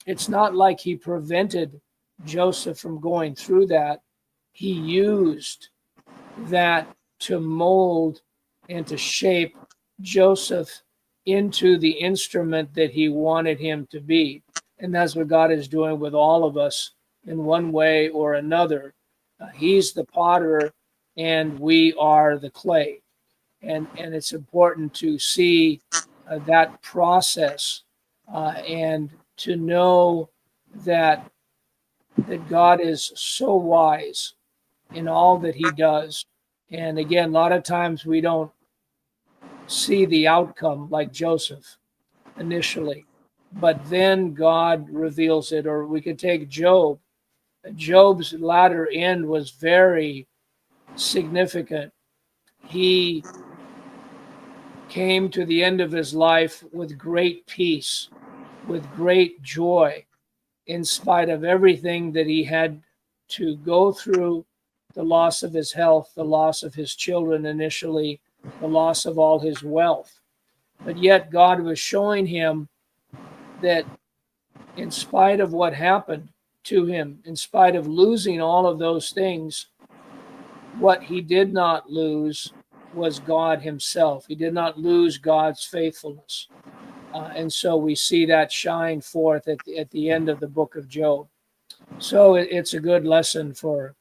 It's not like he prevented Joseph from going through that. He used that to mold and to shape Joseph into the instrument that he wanted him to be. And that's what God is doing with all of us in one way or another. He's the potter and we are the clay. And it's important to see that process and to know that God is so wise in all that he does. And again, a lot of times we don't see the outcome like Joseph initially, but then God reveals it. Or we could take Job. Job's latter end was very significant. He came to the end of his life with great peace, with great joy, in spite of everything that he had to go through, the loss of his health, the loss of his children initially, the loss of all his wealth. But yet God was showing him that in spite of what happened to him, in spite of losing all of those things, what he did not lose was God himself. He did not lose God's faithfulness. And so we see that shine forth at the end of the book of Job. So it's a good lesson for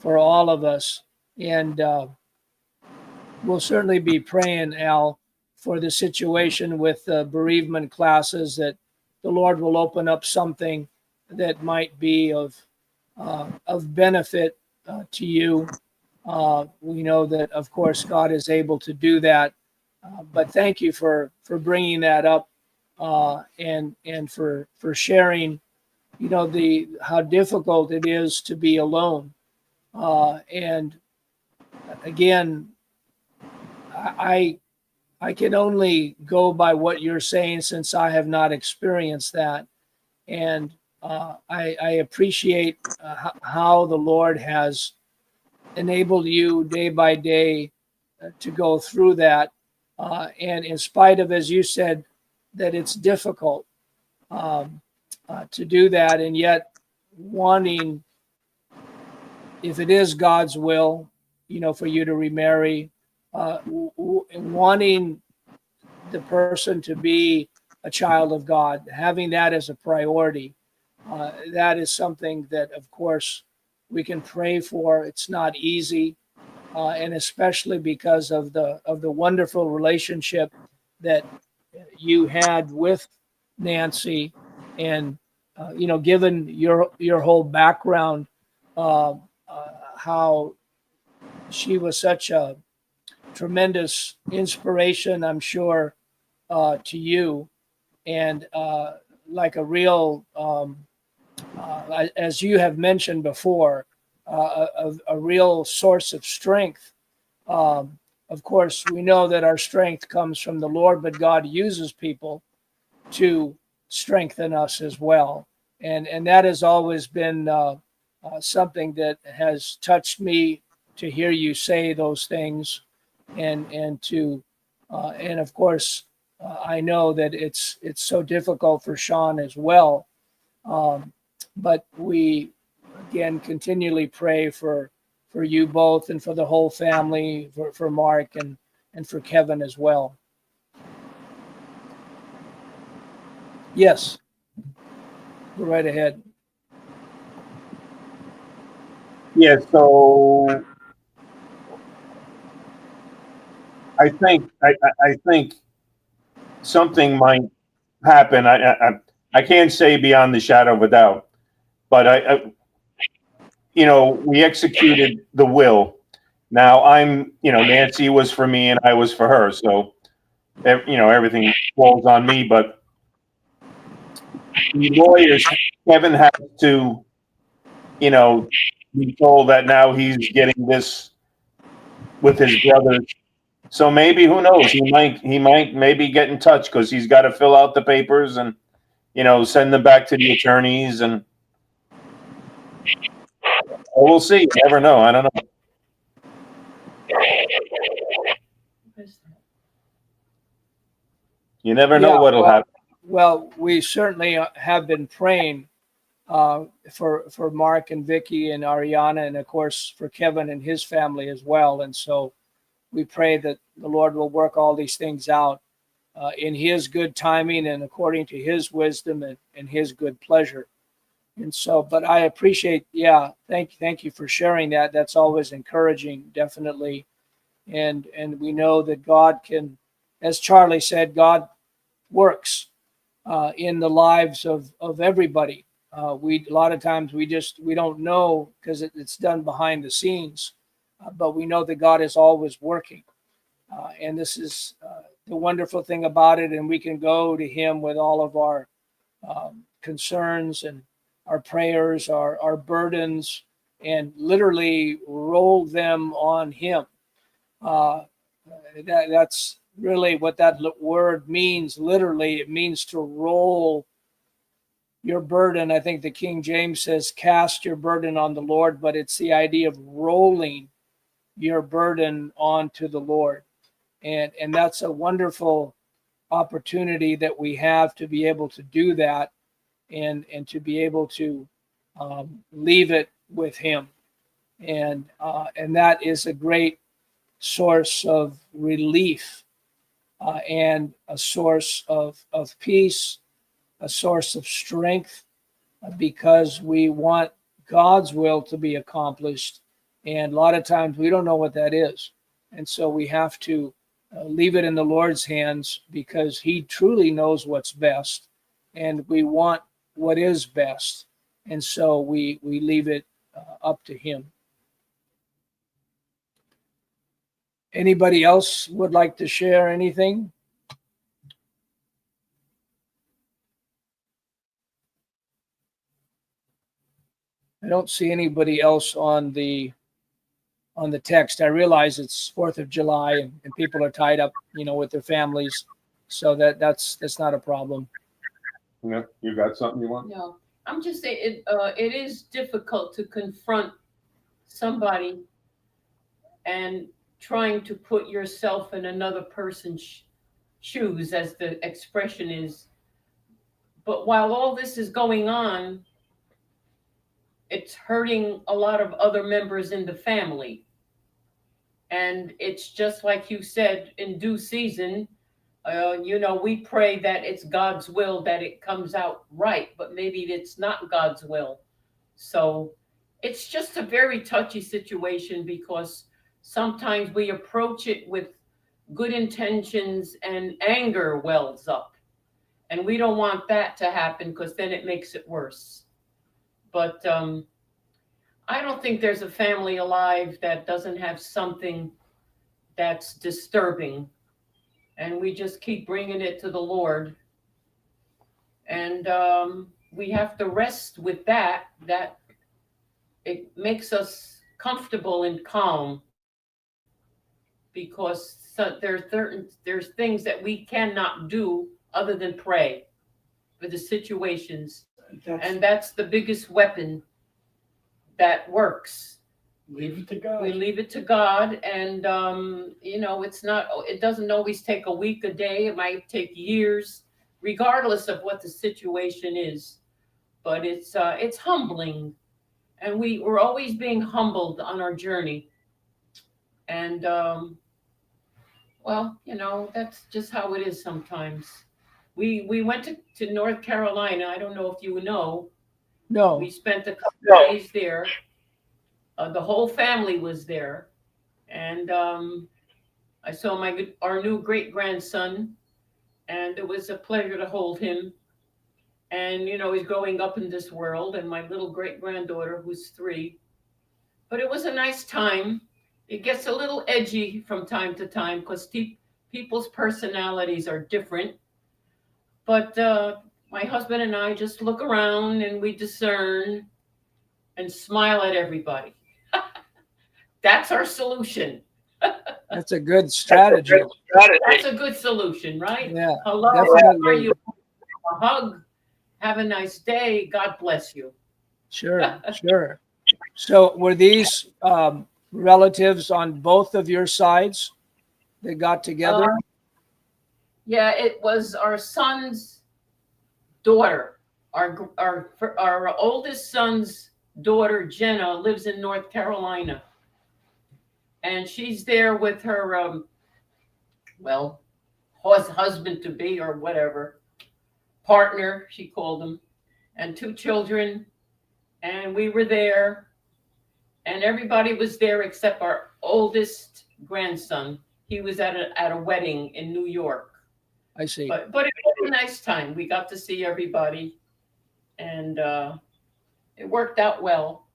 all of us. And we'll certainly be praying, Al, for the situation with the bereavement classes, that the Lord will open up something that might be of benefit to you. We know that, of course, God is able to do that. But thank you for bringing that up and for sharing, how difficult it is to be alone. And again, I can only go by what you're saying, since I have not experienced that. And I appreciate how the Lord has enabled you day by day to go through that. And in spite of, as you said, that it's difficult to do that, and yet wanting, if it is God's will, for you to remarry, wanting the person to be a child of God, having that as a priority, that is something that, of course, we can pray for. It's not easy, and especially because of the wonderful relationship that you had with Nancy, and given your whole background, how she was such a tremendous inspiration, I'm sure, to you, and like a real, as you have mentioned before, a real source of strength. Of course, we know that our strength comes from the Lord, but God uses people to strengthen us as well. And that has always been something that has touched me, to hear you say those things, and of course, I know that it's so difficult for Sean as well. But we, again, continually pray for you both, and for the whole family, for Mark and for Kevin as well. Yes, go right ahead. Yeah, so I think something might happen. I can't say beyond the shadow of a doubt, but we executed the will. Now Nancy was for me and I was for her, so everything falls on me. But the lawyers, Kevin has to, be told that now he's getting this with his brothers. So maybe, who knows? He might maybe get in touch, because he's got to fill out the papers and send them back to the attorneys, and we'll see. You never know. I don't know. You never know what'll happen. Well, we certainly have been praying for Mark and Vicky and Ariana, and of course for Kevin and his family as well. And so we pray that the Lord will work all these things out in his good timing and according to his wisdom and his good pleasure. And so, but I appreciate, thank you for sharing that. That's always encouraging, definitely. And we know that God can, as Charlie said, God works in the lives of everybody. A lot of times we don't know because it's done behind the scenes, but we know that God is always working. And this is the wonderful thing about it. And we can go to him with all of our concerns and our prayers, our burdens, and literally roll them on him. That's really what that word means. Literally, it means to roll your burden. I think the King James says, cast your burden on the Lord, but it's the idea of rolling your burden onto the Lord. And that's a wonderful opportunity that we have to be able to do that and to be able to leave it with him. And that is a great source of relief and a source of peace, a source of strength, because we want God's will to be accomplished. And a lot of times we don't know what that is. And so we have to leave it in the Lord's hands because he truly knows what's best. And we want what is best. And so we leave it up to him. Anybody else would like to share anything? I don't see anybody else on the text. I realize it's 4th of July and people are tied up, with their families. So that's not a problem. Yeah, you got something you want? No, I'm just saying it is difficult to confront somebody and trying to put yourself in another person's shoes, as the expression is. But while all this is going on, it's hurting a lot of other members in the family. And it's just like you said, in due season, we pray that it's God's will that it comes out right, but maybe it's not God's will. So it's just a very touchy situation because sometimes we approach it with good intentions and anger wells up. And we don't want that to happen because then it makes it worse. But I don't think there's a family alive that doesn't have something that's disturbing. And we just keep bringing it to the Lord. And we have to rest with that it makes us comfortable and calm, because there's things that we cannot do other than pray for the situations. And that's the biggest weapon that works. Leave it to God. We leave it to God, and it doesn't always take a week, a day. It might take years, regardless of what the situation is. But it's humbling, and we're always being humbled on our journey. And that's just how it is sometimes. We went to North Carolina. I don't know if you know. No. We spent a couple of days there. The whole family was there, and I saw our new great-grandson, and it was a pleasure to hold him. And he's growing up in this world, and my little great-granddaughter, who's 3. But it was a nice time. It gets a little edgy from time to time because people's personalities are different. But my husband and I just look around and we discern and smile at everybody. That's our solution. That's a good strategy. That's a good solution, right? Yeah. Hello, definitely. how are you? A hug. Have a nice day. God bless you. Sure. So were these relatives on both of your sides that got together? Yeah, it was our son's daughter. Our oldest son's daughter, Jenna, lives in North Carolina. And she's there with her, well, husband to be or whatever, partner, she called him, and 2 children. And we were there, and everybody was there except our oldest grandson. He was at a wedding in New York. I see. But it was a nice time. We got to see everybody, and it worked out well.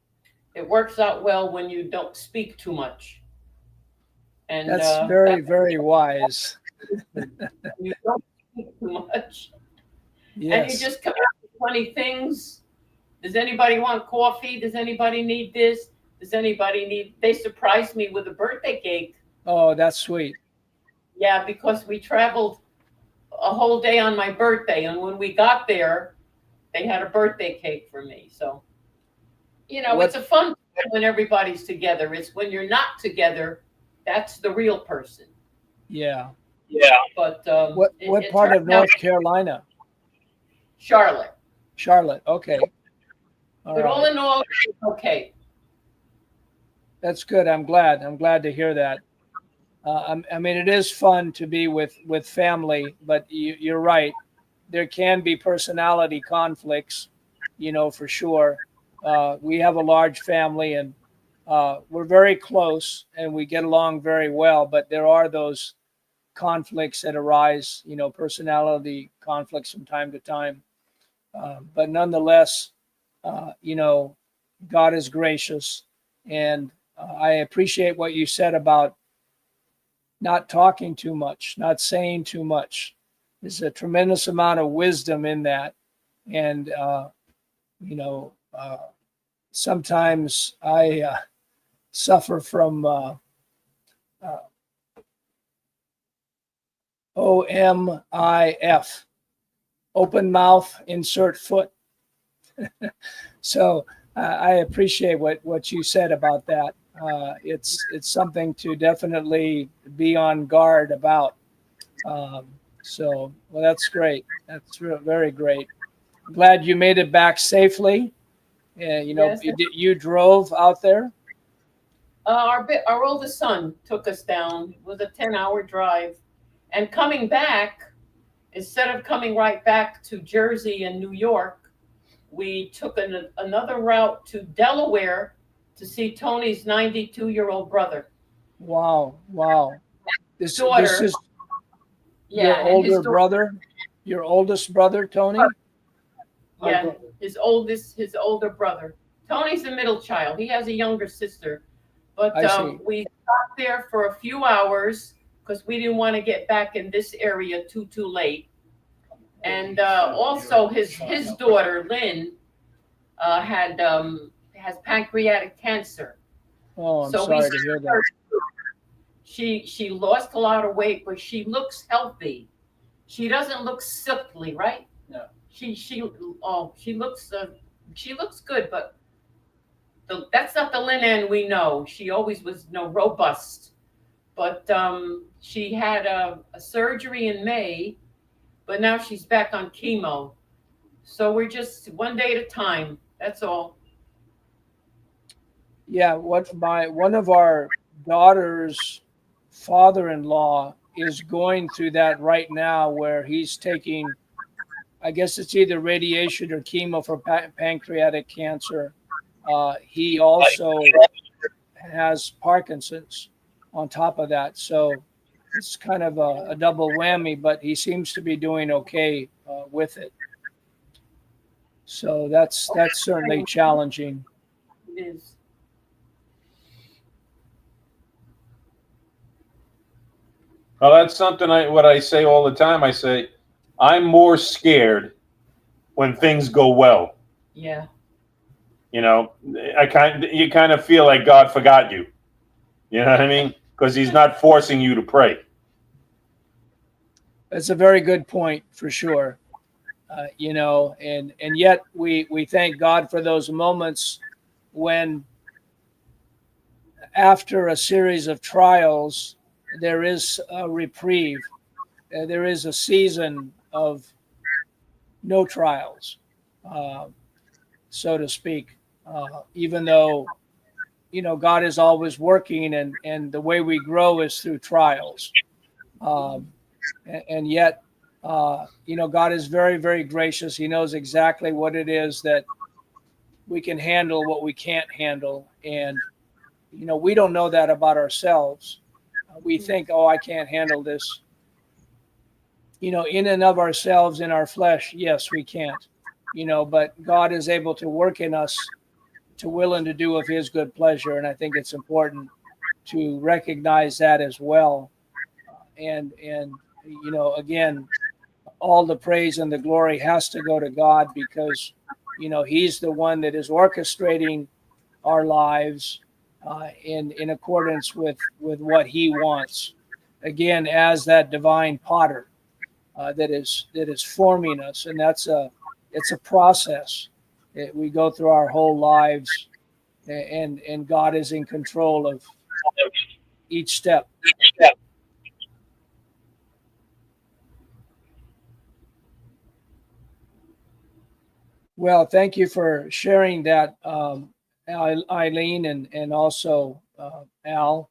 It works out well when you don't speak too much. And That's very wise. you don't speak too much. And you Yes. just come out with funny things. Does anybody want coffee? Does anybody need this? Does anybody need? They surprised me with a birthday cake. Oh, that's sweet. Yeah, because we traveled a whole day on my birthday, and when we got there, they had a birthday cake for me. So, it's a fun time when everybody's together. It's when you're not together, that's the real person. Yeah. But What part of North Carolina? Charlotte. Charlotte. Okay. But all in all, okay. That's good. I'm glad to hear that. I mean, it is fun to be with family, but you're right. There can be personality conflicts, for sure. We have a large family, and we're very close, and we get along very well. But there are those conflicts that arise, personality conflicts from time to time. But nonetheless, God is gracious, and I appreciate what you said about not talking too much, not saying too much. There's a tremendous amount of wisdom in that. And, sometimes I suffer from OMIF, open mouth, insert foot. So I appreciate what you said about that. It's something to definitely be on guard about. So, well, that's great. That's very great. Glad you made it back safely. Yes. You drove out there. Our oldest son took us down. It was a 10-hour drive, and coming back, instead of coming right back to Jersey and New York, we took another route to Delaware to see Tony's 92-year-old brother. Wow. This Daughter. is Yeah, your older brother, your oldest brother, Tony? Yeah, his older brother. Tony's the middle child. He has a younger sister. But I see. we stopped there for a few hours because we didn't want to get back in this area too late. And also his daughter, Lynn, has pancreatic cancer. Oh, I'm So sorry to hear that. She lost a lot of weight, but she looks healthy. She doesn't look sickly, right? No. She looks good, but that's not the Lynn Ann we know. She always was robust. But she had a surgery in May, but now she's back on chemo. So we're just one day at a time. That's all. Yeah, one of our daughter's father-in-law is going through that right now, where he's taking, I guess it's either radiation or chemo for pancreatic cancer. He also has Parkinson's on top of that, so it's kind of a double whammy. But he seems to be doing okay with it. So that's certainly challenging. It is. Well, that's something what I say all the time. I say, I'm more scared when things go well. Yeah. You kind of feel like God forgot you. You know what I mean? Because he's not forcing you to pray. That's a very good point, for sure. And yet we thank God for those moments when, after a series of trials, there is a reprieve. there is a season of no trials, so to speak, even though, God is always working, and the way we grow is through trials. And yet, God is very, very gracious. He knows exactly what it is that we can handle, what we can't handle. And, we don't know that about ourselves. We think, oh, I can't handle this. In and of ourselves, in our flesh, yes, we can't, but God is able to work in us to will and to do of his good pleasure. And I think it's important to recognize that as well. And again, all the praise and the glory has to go to God, because, he's the one that is orchestrating our lives in accordance with what he wants. Again, as that divine potter that is forming us, and it's a process. We go through our whole lives, and God is in control of each step. Well, thank you for sharing that, Eileen, and also Al.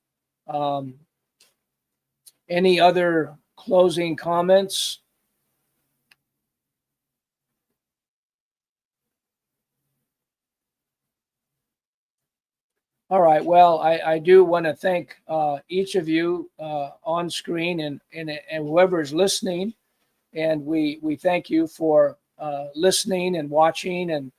Any other closing comments? All right. Well, I do want to thank each of you on screen, and whoever's listening. And we thank you for listening and watching. And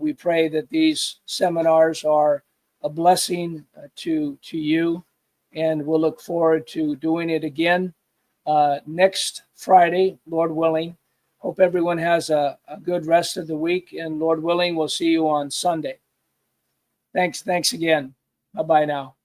we pray that these seminars are a blessing to you. And we'll look forward to doing it again next Friday, Lord willing. Hope everyone has a good rest of the week. And Lord willing, we'll see you on Sunday. Thanks again. Bye-bye now.